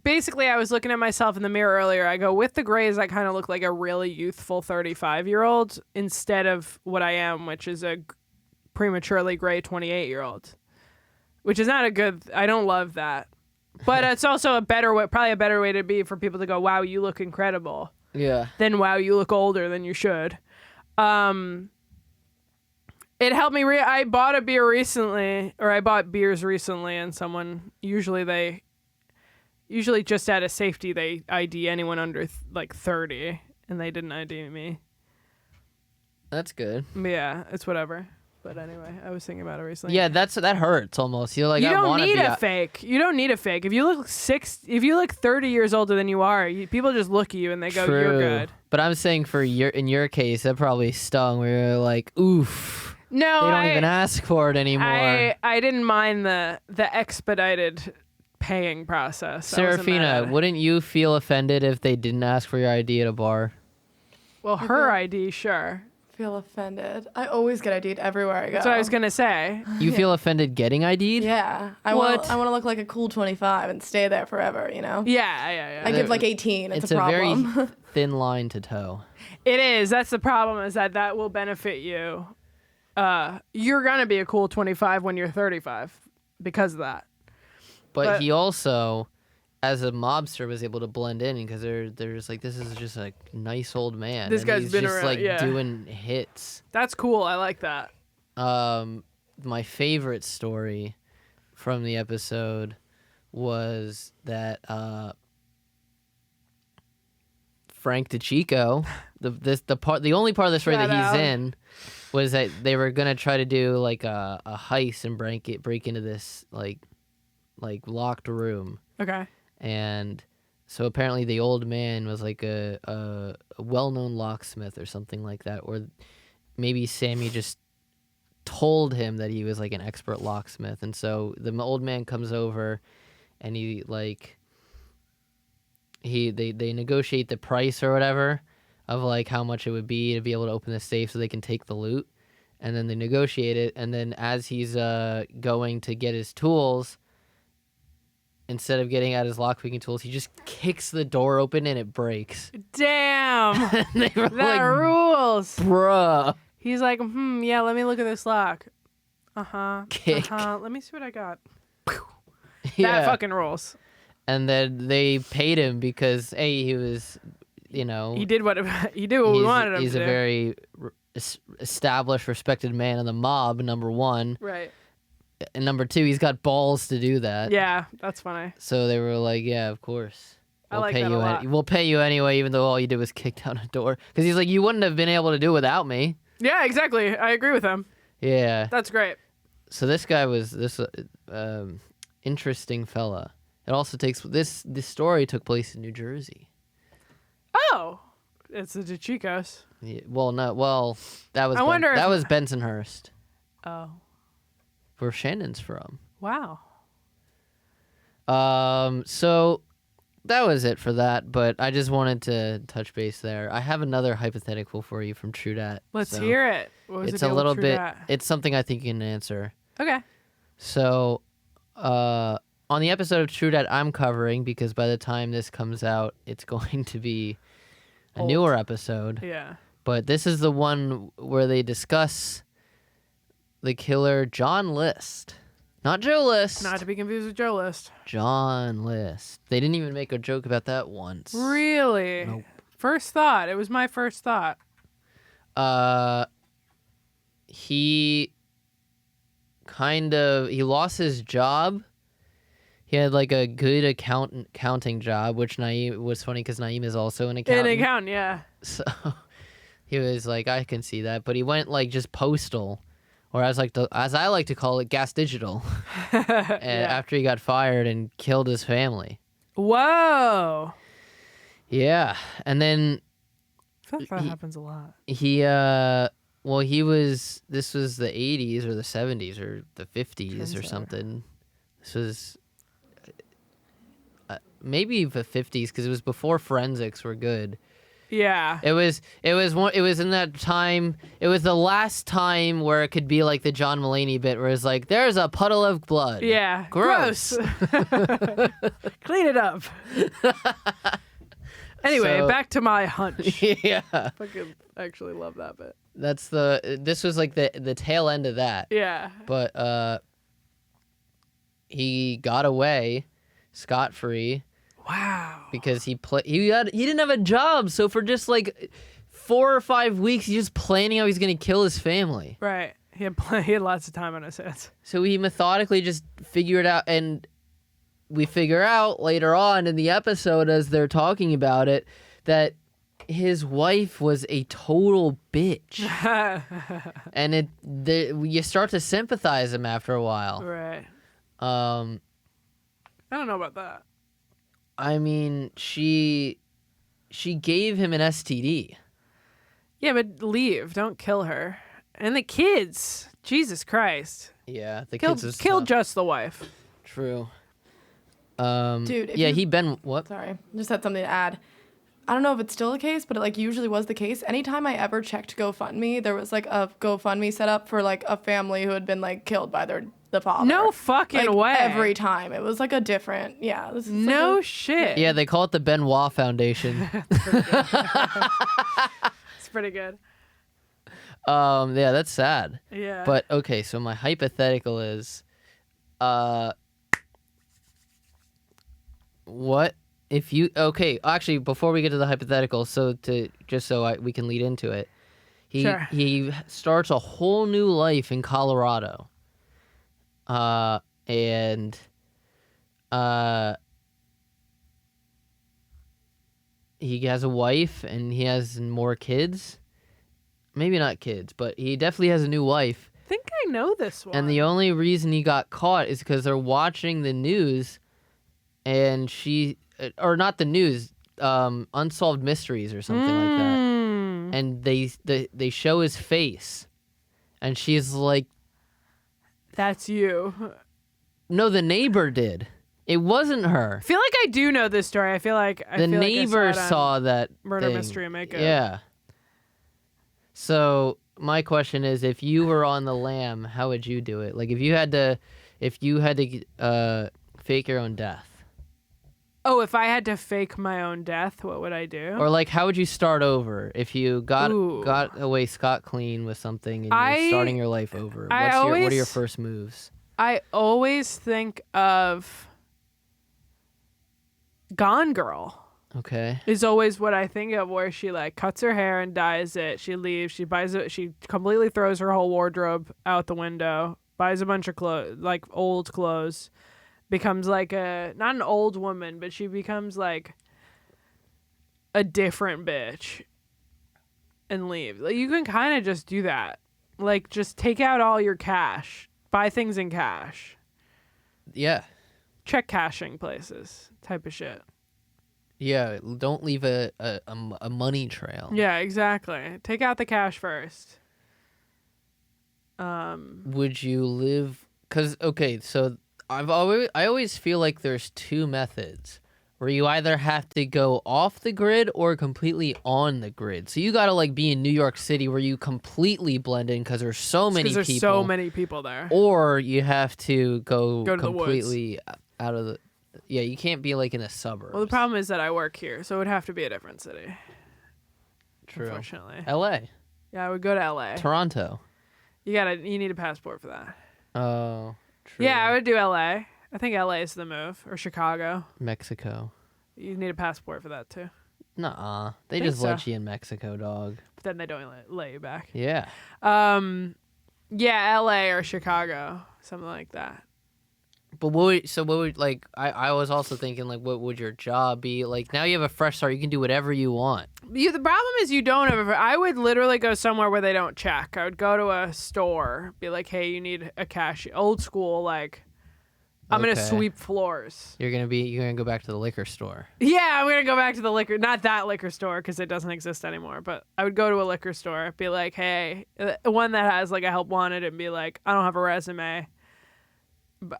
Basically, I was looking at myself in the mirror earlier. I go, with the grays, I kind of look like a really youthful 35-year-old instead of what I am, which is a prematurely gray 28-year-old. Which is not a good... I don't love that. But it's also probably a better way to be for people to go, wow, you look incredible. Yeah. Then, wow, you look older than you should. It helped me... I bought a beer recently, or I bought beers recently, and someone... Usually just out of safety, they ID anyone under 30, and they didn't ID me. That's good. Yeah, it's whatever. But anyway, I was thinking about it recently. Yeah, that hurts almost. You're like, you I don't want to need be a fake. You don't need a fake. If you look 30 years older than you are, people just look at you and they go, True. "You're good." But I'm saying in your case, that probably stung. Where you're like, oof. No, they don't even ask for it anymore. I didn't mind the expedited paying process. Serafina, wouldn't you feel offended if they didn't ask for your ID at a bar? Well, her ID, sure. Feel offended. I always get ID'd everywhere I go. That's what I was gonna say. You feel offended getting ID'd? Yeah. I want to look like a cool 25 and stay there forever, you know? Yeah. I give 18. It's a It's problem. a very thin line to toe. It is. That's the problem, is that will benefit you. You're gonna be a cool 25 when you're 35 because of that. But he also, as a mobster, was able to blend in because they're just like, this is just a nice old man. This guy's he's been just around, doing hits. That's cool. I like that. My favorite story from the episode was that Frank DeChico, the only part of the story that he's in was that they were gonna try to do like a heist and break into this like locked room. Okay. And so apparently the old man was like a well-known locksmith or something like that, or maybe Sammy just told him that he was like an expert locksmith. And so the old man comes over and they negotiate the price or whatever of like how much it would be to be able to open the safe so they can take the loot. And then they negotiate it, and then as he's going to get his tools, instead of getting out his lockpicking tools, he just kicks the door open and it breaks. Damn. They were that rules. Bruh. He's like, yeah, let me look at this lock. Kick. Let me see what I got. Yeah. That fucking rules. And then they paid him because, he was, he did what we wanted him to do. He's a very established, respected man in the mob, number one. Right. And number two, he's got balls to do that. Yeah, that's funny. So they were like, yeah, of course. I like that a lot. We'll pay you anyway, even though all you did was kick down a door. Because he's like, you wouldn't have been able to do it without me. Yeah, exactly. I agree with him. Yeah. That's great. So this guy was this interesting fella. It also this story took place in New Jersey. Oh, it's the DeChicos. Yeah, that was I wonder that was Bensonhurst. Oh. Where Shannon's from. Wow. So that was it for that, but I just wanted to touch base there. I have another hypothetical for you from True Dat. Let's hear it. What was It's the a deal little with True bit. Dat? It's something I think you can answer. Okay. So, on the episode of True Dat I'm covering, because by the time this comes out, it's going to be a Old. newer episode. Yeah. But this is the one where they discuss the killer John List. Not Joe List. Not to be confused with Joe List. John List. They didn't even make a joke about that once. Really? Nope. First thought. It was my first thought. He lost his job. He had like a good accounting job, which Naeem was funny because Naeem is also an accountant. An accountant, yeah. So he was like, I can see that, but he went like just postal, or as I like to call it, gas digital. After he got fired and killed his family. Whoa. Yeah, and then I feel like that happens a lot. This was the 80s or the 70s or the 50s or something. This was maybe the 50s because it was before forensics were good. Yeah. It was in that time. It was the last time where it could be like the John Mulaney bit where it's like, there's a puddle of blood. Yeah. Gross. Clean it up. Anyway, So- back to my hunch. Yeah. Fucking actually love that bit. This was like the tail end of that. Yeah. But he got away scot-free. Wow. Because he didn't have a job, so for just like 4 or 5 weeks, he's just planning how he's gonna kill his family. Right. He had lots of time on his hands. So he methodically just figured out, and we figure out later on in the episode as they're talking about it that his wife was a total bitch, and you start to sympathize him after a while. Right. I don't know about that. I mean, she gave him an STD. Yeah, but leave. Don't kill her. And the kids. Jesus Christ. Yeah, the Kill kids. just the wife. True. Dude, what? Sorry, just had something to add. I don't know if it's still the case, but it like usually was the case. Anytime I ever checked GoFundMe, there was like a GoFundMe set up for like a family who had been like killed by the father. No fucking like, way. Every time it was like a different. Yeah. This is No like shit. Yeah, they call it the Benoit Foundation. It's pretty good. Yeah, that's sad. Yeah. But okay, so my hypothetical is, what if you? Okay, actually, before we get to the hypothetical, we can lead into it. Sure. He starts a whole new life in Colorado. And he has a wife and he has more kids. Maybe not kids, but he definitely has a new wife. I think I know this one. And the only reason he got caught is because they're watching the news, and not the news, Unsolved Mysteries or something like that. And they show his face, and she's like, "That's you." No, the neighbor did. It wasn't her. I feel like I do know this story. I feel like The neighbor saw that Murder thing. Mystery Makeup. Yeah. So my question is, if you were on the lam, how would you do it? Like, if you had to fake your own death. Oh, if I had to fake my own death, what would I do? Or like, how would you start over if you got away scot clean with something and you're starting your life over? What are your first moves? I always think of Gone Girl. Okay. Is always what I think of, where she like cuts her hair and dyes it. She leaves. She buys it. She completely throws her whole wardrobe out the window. Buys a bunch of clothes, like old clothes. Becomes like not an old woman, but she becomes like a different bitch and leave. Like, you can kind of just do that. Like, just take out all your cash. Buy things in cash. Yeah. Check cashing places type of shit. Yeah, don't leave a money trail. Yeah, exactly. Take out the cash first. Would you live... Because, okay, so I always feel like there's two methods where you either have to go off the grid or completely on the grid. So you got to like be in New York City where you completely blend in because there's so many people. There's so many people there. Or you have to go to completely out of the. Yeah, you can't be like in the suburbs. Well, the problem is that I work here, so it would have to be a different city. True. Unfortunately. L.A. Yeah, I would go to L.A. Toronto. You need a passport for that. Oh, true. Yeah, I would do L.A. I think L.A. is the move, or Chicago. Mexico. You need a passport for that too. Nuh-uh. They Think just so. let you in Mexico, dog. But then they don't let you back. Yeah. Yeah, L.A. or Chicago, something like that. But what would like I was also thinking like what would your job be? Like now you have a fresh start, you can do whatever you want. The problem is you don't have I would literally go somewhere where they don't check. I would go to a store, be like, hey, you need a cashier. Old school, like, I'm going to sweep floors. You're going to go back to the liquor store. Yeah, I'm going to go back to the liquor, not that liquor store because it doesn't exist anymore, but I would go to a liquor store, be like, hey, one that has like a help wanted and be like, I don't have a resume.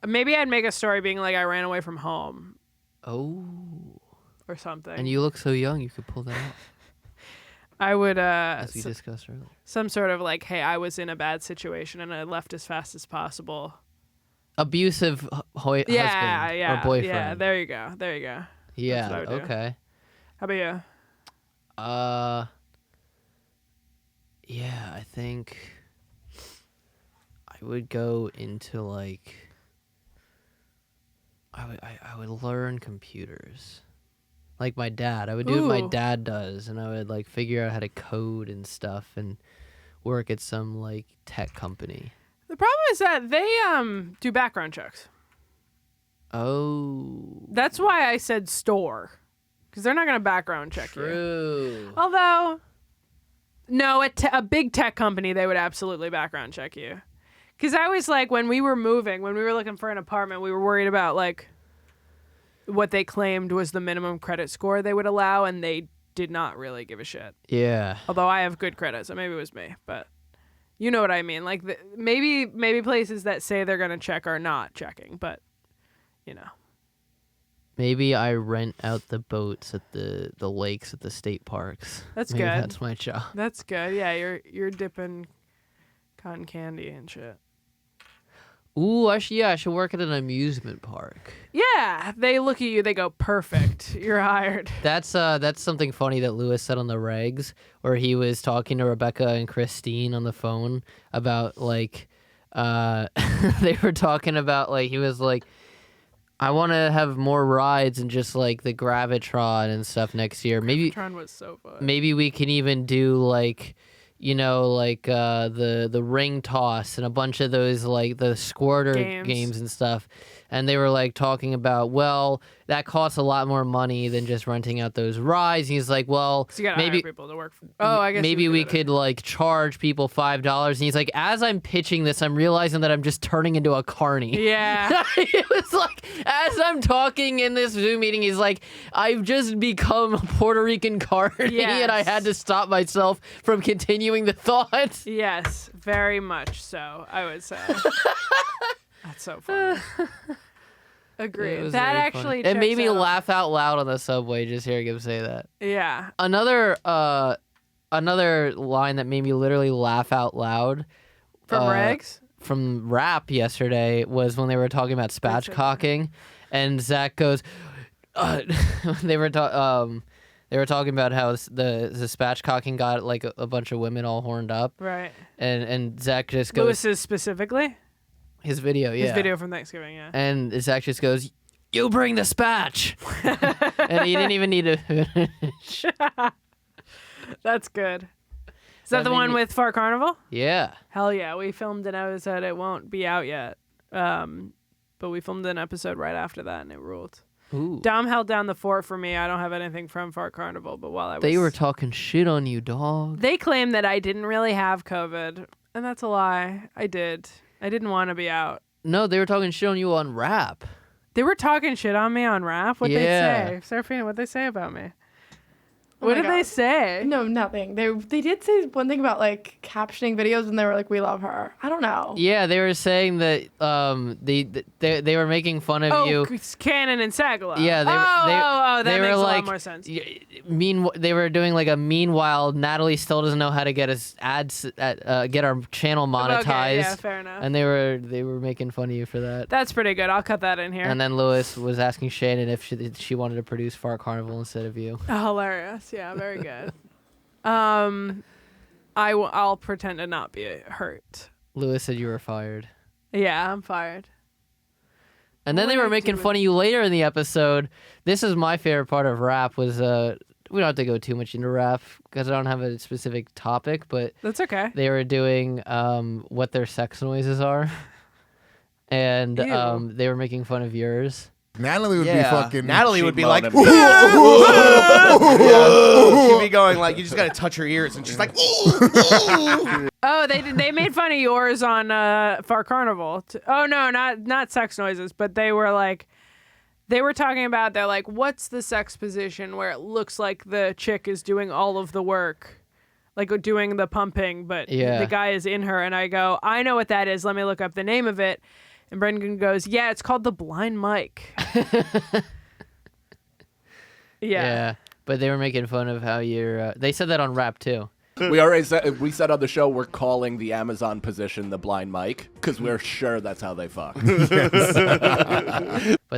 Maybe I'd make a story being like, I ran away from home. Oh. Or something. And you look so young, you could pull that out. I would, as we discussed earlier. Some sort of like, hey, I was in a bad situation and I left as fast as possible. Abusive husband or boyfriend. Yeah, there you go. Yeah, That's what I would do. okay. How about you? Yeah, I think I would go into like I would learn computers. Like my dad. I would do what my dad does and I would like figure out how to code and stuff and work at some like tech company. The problem is that they do background checks. Oh. That's why I said store. Because they're not going to background check True. you. Although, no, a big tech company, they would absolutely background check you. Because I was like, when we were looking for an apartment, we were worried about like what they claimed was the minimum credit score they would allow, and they did not really give a shit. Yeah. Although I have good credit, so maybe it was me, but you know what I mean. Like maybe places that say they're gonna check are not checking, but you know. Maybe I rent out the boats at the lakes at the state parks. That's Maybe good. That's my job. That's good. Yeah, you're dipping cotton candy and shit. Ooh, I should work at an amusement park. Yeah, they look at you, they go, perfect, you're hired. That's something funny that Lewis said on the regs, where he was talking to Rebecca and Christine on the phone about like, they were talking about like he was like, I want to have more rides and just like the Gravitron and stuff next year. Gravitron was so fun. Maybe we can even do like, you know, like the ring toss and a bunch of those like the squirter games and stuff. And they were like talking about, well, that costs a lot more money than just renting out those rides. And he's like, well, so you gotta maybe hire people to work for. Oh, I guess maybe we could like charge people $5. And he's like, as I'm pitching this, I'm realizing that I'm just turning into a carny. Yeah. It was like, as I'm talking in this Zoom meeting, he's like, I've just become a Puerto Rican carny, and I had to stop myself from continuing the thought. Yes, very much so, I would say. That's so funny. Agreed. That actually it made me out. laugh out loud on the subway just hearing him say that. Yeah. Another line that made me literally laugh out loud from regs from rap yesterday was when they were talking about spatchcocking, and Zach goes, they were talking about how the spatchcocking got like a bunch of women all horned up, right? And Zach just goes, Lewis's specifically. His video, yeah. His video from Thanksgiving, yeah. And Zach just goes, you bring the spatch. And he didn't even need to finish. That's good. Is that the one with Far Carnival? Yeah. Hell yeah. We filmed an episode. It won't be out yet. But we filmed an episode right after that, and it ruled. Ooh. Dom held down the fort for me. I don't have anything from Far Carnival, but while I was... They were talking shit on you, dog. They claimed that I didn't really have COVID, and that's a lie. I did. I didn't want to be out. No, they were talking shit on you on rap. They were talking shit on me on rap? What'd they say? Seraphina, what'd they say about me? What my did they God. say? No, nothing. They did say one thing about like captioning videos, and they were like, "We love her." I don't know. Yeah, they were saying that they were making fun of you. It's Cannon and Sagala. Yeah, that they makes were a like, lot more sense. They were doing like a meanwhile. Natalie still doesn't know how to get us ads, get our channel monetized. Okay, yeah, fair enough. And they were making fun of you for that. That's pretty good. I'll cut that in here. And then Lewis was asking Shannon if she wanted to produce Fart Carnival instead of you. Hilarious. Yeah, very good. I'll pretend to not be hurt. Lewis said you were fired. Yeah, I'm fired. And then they were making fun of you later in the episode. This is my favorite part of rap was we don't have to go too much into rap because I don't have a specific topic, but that's okay. They were doing what their sex noises are. And they were making fun of yours. Natalie would be fucking. Natalie would be like, she'd be going like, you just gotta touch her ears, and she's like, oh, they made fun of yours on Far Carnival. Oh no, not sex noises, but they were talking about they're like, what's the sex position where it looks like the chick is doing all of the work, like doing the pumping, but the guy is in her, and I go, I know what that is. Let me look up the name of it. And Brendan goes, yeah, it's called the blind mic. Yeah, but they were making fun of how you're. They said that on rap too. We already said on the show we're calling the Amazon position the blind mic because we're sure that's how they fuck. But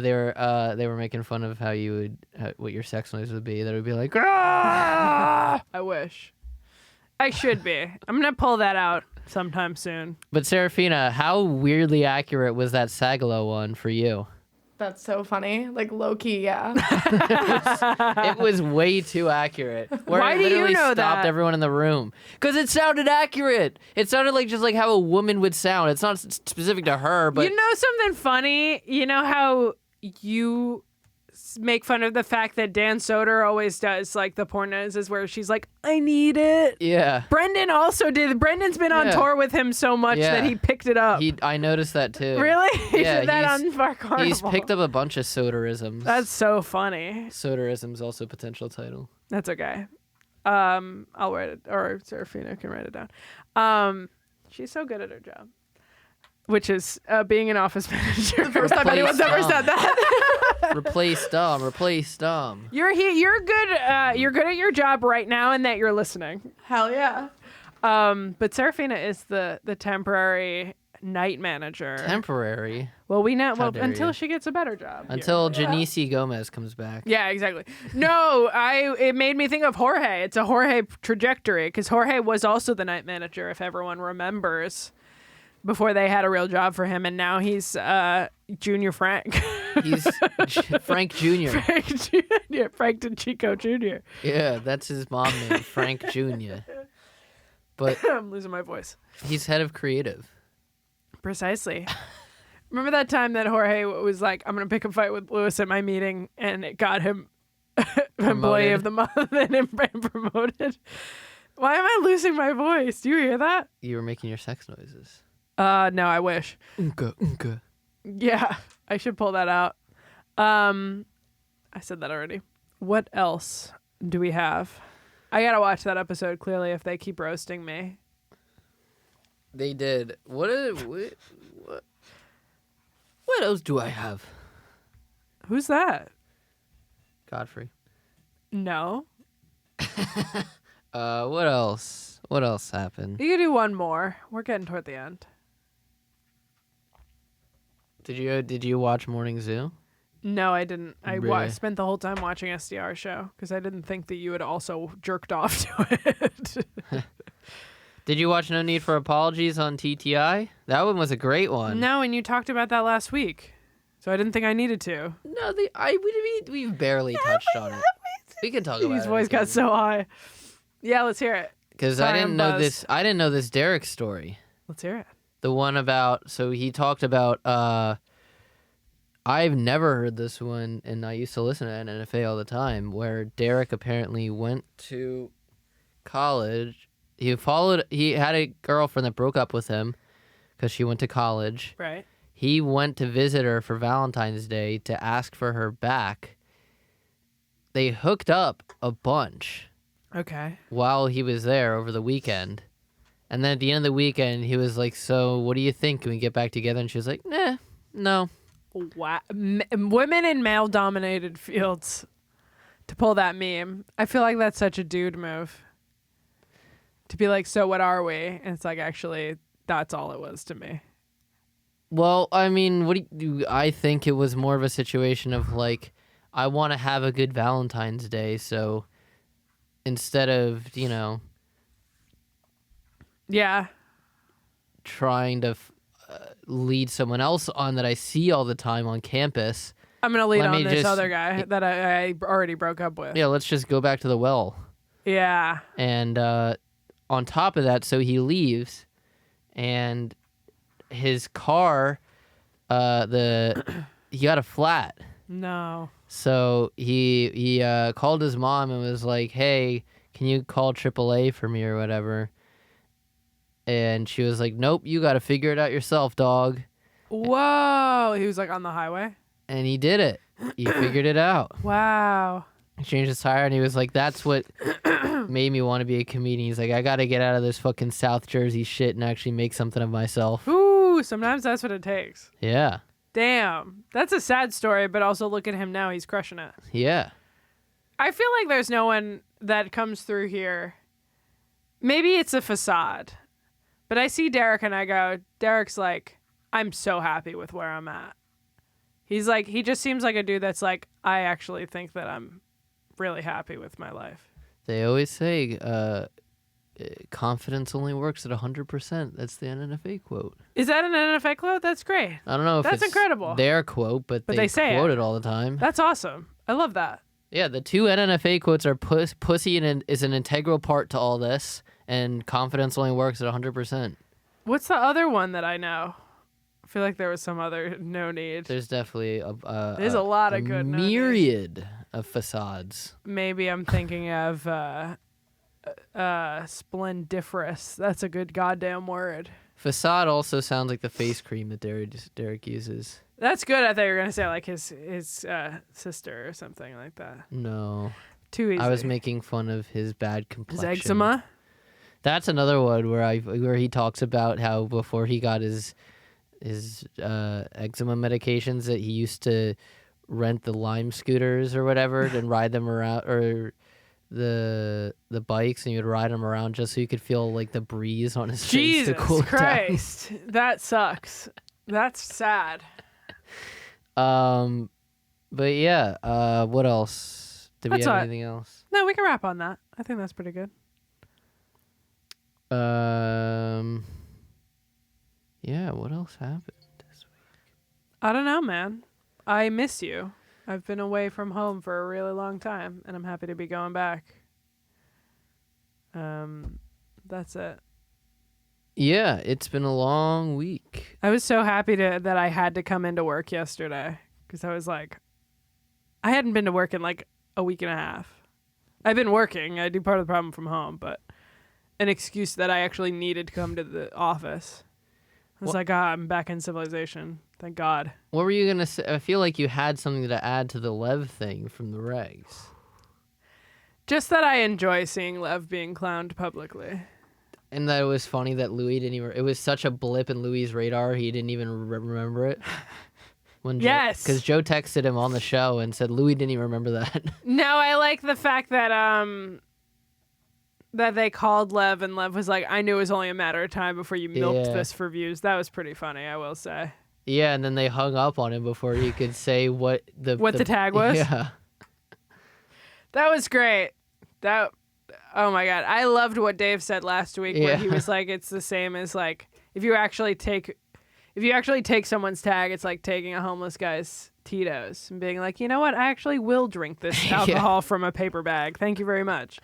they were making fun of how you would what your sex noise would be. That would be like, ah! I wish. I should be. I'm gonna pull that out sometime soon. But Serafina, how weirdly accurate was that Sagalo one for you? That's so funny. Like low key, yeah. It was way too accurate. Where Why it do you literally know stopped that? everyone in the room because it sounded accurate. It sounded like just like how a woman would sound. It's not specific to her, but You know something funny? You know how you make fun of the fact that Dan Soder always does like the porn noises where she's like, I need it. Yeah. Brendan also did. Brendan's been on tour with him so much that he picked it up. I noticed that too. Really? He Yeah, did that on Far Carnival. He's picked up a bunch of Soderisms. That's so funny. Soderism's also a potential title. That's okay. I'll write it, or Serafina can write it down. She's so good at her job, which is being an office manager. The first time anyone's ever said that. Replace Dom. Replace Dom. You're here. You're good. You're good at your job right now, and that you're listening. Hell yeah. But Serafina is the temporary night manager. Temporary. Well, we know. How Well, dare until you. she gets a better job. Until Janice Gomez comes back. Yeah, exactly. No, it made me think of Jorge. It's a Jorge trajectory because Jorge was also the night manager, if everyone remembers, before they had a real job for him, and now he's Junior Frank. He's Frank Jr. Frank Jr. Frank DeChico Jr. Yeah, that's his mom name, Frank Jr. But I'm losing my voice. he's head of creative. Precisely. Remember that time that Jorge was like, I'm going to pick a fight with Lewis at my meeting, and it got him Employee of the Month and promoted? Why am I losing my voice? Do you hear that? You were making your sex noises. No, I wish. Unka, unka. Yeah, I should pull that out. I said that already. What else do we have? I gotta watch that episode, clearly, if they keep roasting me. They did. What else do I have? Who's that? Godfrey. No. What else? What else happened? You can do one more. We're getting toward the end. Did you watch Morning Zoo? No, I didn't. I Really? spent the whole time watching SDR show because I didn't think that you had also jerked off to it. Did you watch No Need for Apologies on TTI? That one was a great one. No, and you talked about that last week, so I didn't think I needed to. No, we barely touched on it. We can talk about it. His voice got so high. Yeah, let's hear it. Because I Sorry, didn't I'm know buzzed. this. I didn't know this Derek story. Let's hear it. The one about, so he talked about, I've never heard this one, and I used to listen to NNFA all the time, where Derek apparently went to college. He had a girlfriend that broke up with him because she went to college. Right. He went to visit her for Valentine's Day to ask for her back. they hooked up a bunch. Okay. While he was there over the weekend. And then at the end of the weekend, he was like, so what do you think? Can we get back together? And she was like, nah, no. Wow. Women in male-dominated fields to pull that meme. I feel like that's such a dude move. To be like, so what are we? And it's like, actually, that's all it was to me. Well, I mean, I think it was more of a situation of like, I want to have a good Valentine's Day, so instead of, yeah, trying to lead someone else on that I see all the time on campus, I'm going to lead on this other guy that I already broke up with. Yeah, let's just go back to the well. Yeah. And on top of that, so he leaves, and his car, he got a flat. No. So he called his mom and was like, hey, can you call AAA for me or whatever? And she was like, nope, you got to figure it out yourself, dog. Whoa. He was like on the highway? And he did it. He figured it out. Wow. He changed his tire, and he was like, that's what made me want to be a comedian. He's like, I got to get out of this fucking South Jersey shit and actually make something of myself. Ooh, sometimes that's what it takes. Yeah. Damn. That's a sad story, but also look at him now. He's crushing it. Yeah. I feel like there's no one that comes through here. Maybe it's a facade. But I see Derek and I go, Derek's like, I'm so happy with where I'm at. He's like, he just seems like a dude that's like, I actually think that I'm really happy with my life. They always say confidence only works at 100%. That's the NNFA quote. Is that an NNFA quote? That's great. I don't know if that's it's incredible. Their quote, but they say quote it it all the time. That's awesome. I love that. Yeah, the two NNFA quotes are pussy is an integral part to all this, and confidence only works at 100%. What's the other one that I know? I feel like there was some other no need. There's definitely there's a lot of good myriad of facades. Maybe I'm thinking of splendiferous. That's a good goddamn word. Facade also sounds like the face cream that Derek uses. That's good. I thought you were gonna say like his sister or something like that. No. Too easy. I was making fun of his bad complexion. His eczema? That's another one where he talks about how before he got his eczema medications that he used to rent the Lime scooters or whatever and ride them around, or the bikes, and he would ride them around just so you could feel like the breeze on his face to cool Jesus Christ. That sucks. That's sad. But yeah, what else? Did we have anything else? No, we can wrap on that. I think that's pretty good. Yeah, what else happened this week? I don't know, man. I miss you. I've been away from home for a really long time, and I'm happy to be going back. That's it. Yeah, it's been a long week. I was so happy that I had to come into work yesterday, because I was like, I hadn't been to work in like a week and a half. I've been working. I do part of the problem from home, but an excuse that I actually needed to come to the office. I was like, I'm back in civilization. Thank God. What were you going to say? I feel like you had something to add to the Lev thing from the regs. Just that I enjoy seeing Lev being clowned publicly. And that it was funny that Louis didn't even... It was such a blip in Louis' radar, he didn't even remember it. Yes. Because Joe texted him on the show and said Louis didn't even remember that. No, I like the fact that that they called Lev, and Lev was like, I knew it was only a matter of time before you milked this for views. That was pretty funny, I will say. Yeah, and then they hung up on him before he could say what the tag was? Yeah. That was great. Oh my God. I loved what Dave said last week where he was like, it's the same as like, if you actually take someone's tag, it's like taking a homeless guy's Tito's and being like, you know what? I actually will drink this alcohol from a paper bag. Thank you very much.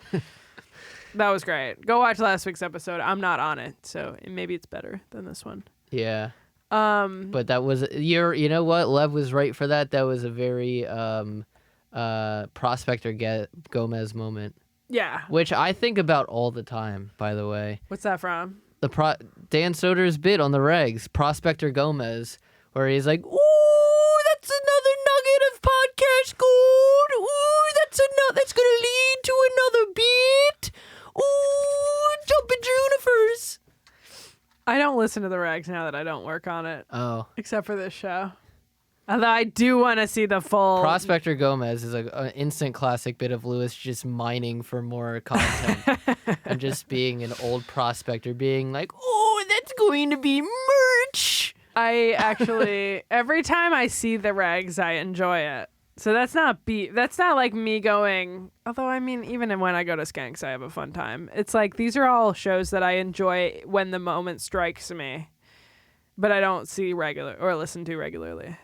That was great. Go watch last week's episode. I'm not on it, so maybe it's better than this one. Yeah. But that was you know what? Lev was right for that. That was a very Prospector Gomez moment. Yeah. Which I think about all the time, by the way. What's that from? Dan Soder's bit on the regs, Prospector Gomez, where he's like, ooh, that's another nugget of podcast gold. Ooh, that's that's gonna lead to another beat. Ooh, jumping universe. I don't listen to the rags now that I don't work on it. Oh. Except for this show. Although I do want to see the full... Prospector Gomez is an instant classic bit of Lewis just mining for more content. And just being an old prospector being like, oh, that's going to be merch. I actually, every time I see the rags, I enjoy it. So that's not like me going, although I mean, even when I go to Skanks, I have a fun time. It's like, these are all shows that I enjoy when the moment strikes me, but I don't see regular or listen to regularly.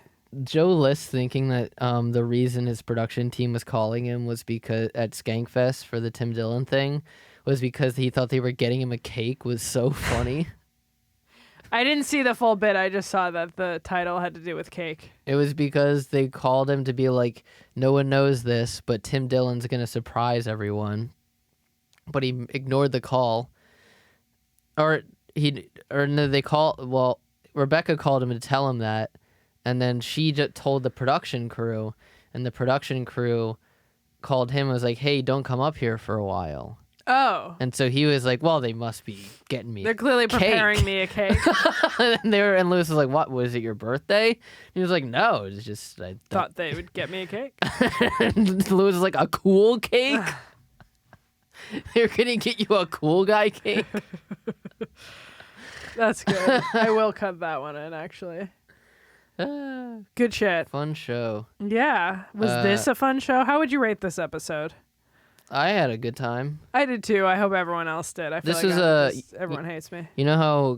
Joe List thinking that the reason his production team was calling him was because at Skankfest for the Tim Dillon thing was because he thought they were getting him a cake was so funny. I didn't see the full bit. I just saw that the title had to do with cake. It was because they called him to be like, no one knows this, but Tim Dillon's going to surprise everyone. But he ignored the call. Rebecca called him to tell him that. And then she just told the production crew, and the production crew called him and was like, hey, don't come up here for a while. Oh. And so he was like, well, they must be getting me They're clearly preparing me a cake. and Lewis was like, what, was it your birthday? And he was like, no, it's just... I thought they would get me a cake. And Lewis was like, a cool cake? They're going to get you a cool guy cake? That's good. I will cut that one in, actually. Good shit. Fun show. Yeah. Was this a fun show? How would you rate this episode? I had a good time. I did too. I hope everyone else did. I feel This like is everyone hates me. You know how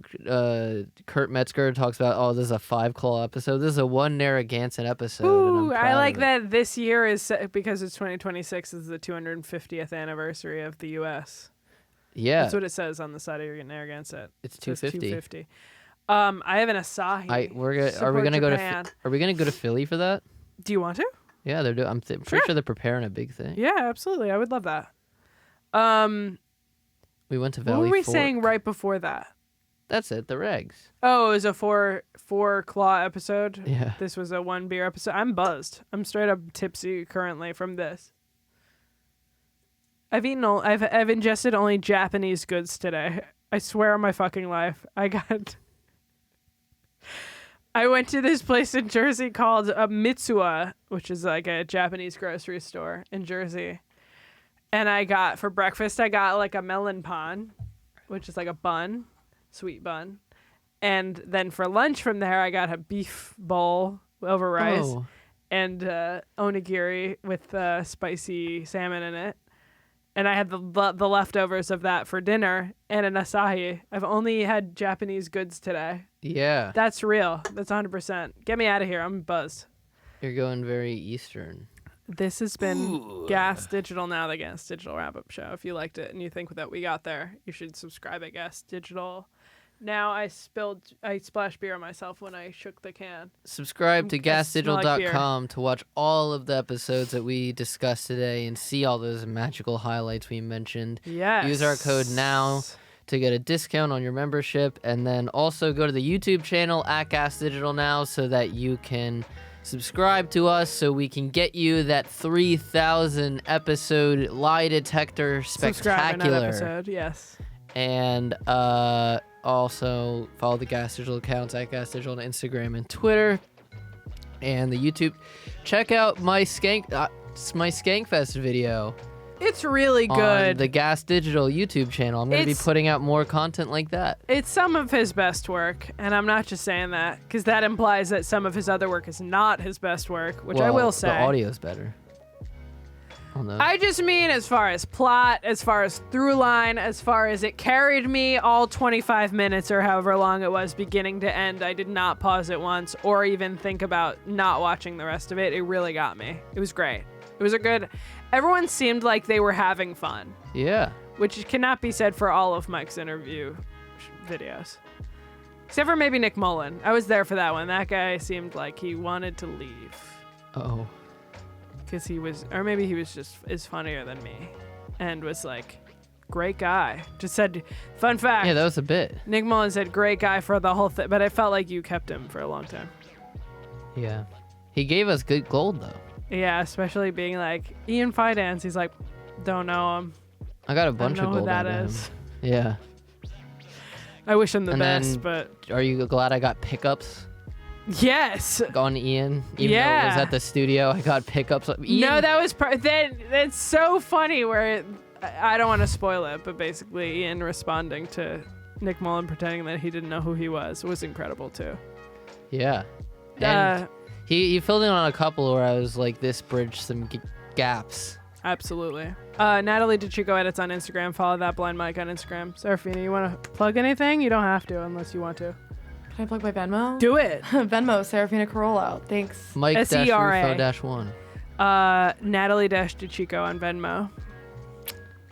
Kurt Metzger talks about, oh, this is a 5-claw episode? This is a 1 Narragansett episode. Ooh, and I'm I like proud that this year is, because it's 2026, is the 250th anniversary of the U.S. Yeah. That's what it says on the side of your Narragansett. It's It says 250. I have an Asahi. Are we gonna go to Philly for that? Do you want to? Yeah, they're doing. I'm pretty sure they're preparing a big thing. Yeah, absolutely. I would love that. We went to Valley What were we Forge. saying right before that? That's it. The regs. Oh, it was a four claw episode. Yeah. This was a 1 beer episode. I'm buzzed. I'm straight up tipsy currently from this. I've ingested only Japanese goods today. I swear on my fucking life. I went to this place in Jersey called Mitsuwa, which is like a Japanese grocery store in Jersey. And for breakfast, I got like a melon pan, which is like a bun, sweet bun. And then for lunch from there, I got a beef bowl over rice and onigiri with spicy salmon in it. And I had the leftovers of that for dinner and an Asahi. I've only had Japanese goods today. Yeah. That's real. That's 100%. Get me out of here. I'm buzzed. You're going very Eastern. This has been GaS Digital Now, the GaS Digital Wrap-Up Show. If you liked it and you think that we got there, you should subscribe at GaS Digital. Now I splashed beer on myself when I shook the can. Subscribe to gasdigital.com to watch all of the episodes that we discussed today and see all those magical highlights we mentioned. Yes. Use our code NOW to get a discount on your membership, and then also go to the YouTube channel at GaS Digital Now so that you can subscribe to us so we can get you that 3,000 episode lie detector spectacular. Subscribe to that episode, yes. And also follow the GaS Digital accounts at GaS Digital on Instagram and Twitter, and the YouTube. Check out my Skankfest video. It's really good. On the GaS Digital YouTube channel. I'm going to be putting out more content like that. It's some of his best work, and I'm not just saying that because that implies that some of his other work is not his best work, which I will say. The audio's better. I just mean as far as plot, as far as through line, as far as it carried me all 25 minutes or however long it was beginning to end. I did not pause it once or even think about not watching the rest of it. It really got me. It was great. It was everyone seemed like they were having fun. Yeah. Which cannot be said for all of Mike's interview videos. Except for maybe Nick Mullen. I was there for that one. That guy seemed like he wanted to leave. Uh-oh. Because maybe he was just is funnier than me and was like, great guy. Just said, fun fact. Yeah, that was a bit. Nick Mullen said, great guy for the whole thing, but I felt like you kept him for a long time. Yeah. He gave us good gold, though. Yeah, especially being like Ian Fidance. He's like, don't know him. I got a bunch I don't of know gold who that out of is. him. Yeah. I wish him the And best, then, but are you glad I got pickups yes. on Ian? Even though it was at the studio, I got pickups. Ian, No, that was that's so funny. Where I don't want to spoil it, but basically Ian responding to Nick Mullen pretending that he didn't know who he was incredible too. Yeah. And he filled in on a couple where I was like, this bridged some gaps. Absolutely. Natalie DeChico edits on Instagram. Follow that Blind Mike on Instagram. Serafina, you want to plug anything? You don't have to unless you want to. Can I plug my Venmo? Do it. Venmo, Serafina Carollo. Thanks. Mike-Rufo-1. Natalie-DeChico on Venmo.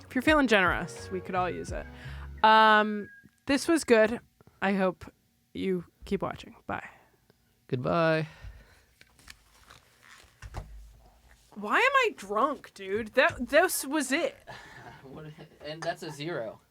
If you're feeling generous, we could all use it. This was good. I hope you keep watching. Bye. Goodbye. Why am I drunk, dude? This was it. And that's a 0.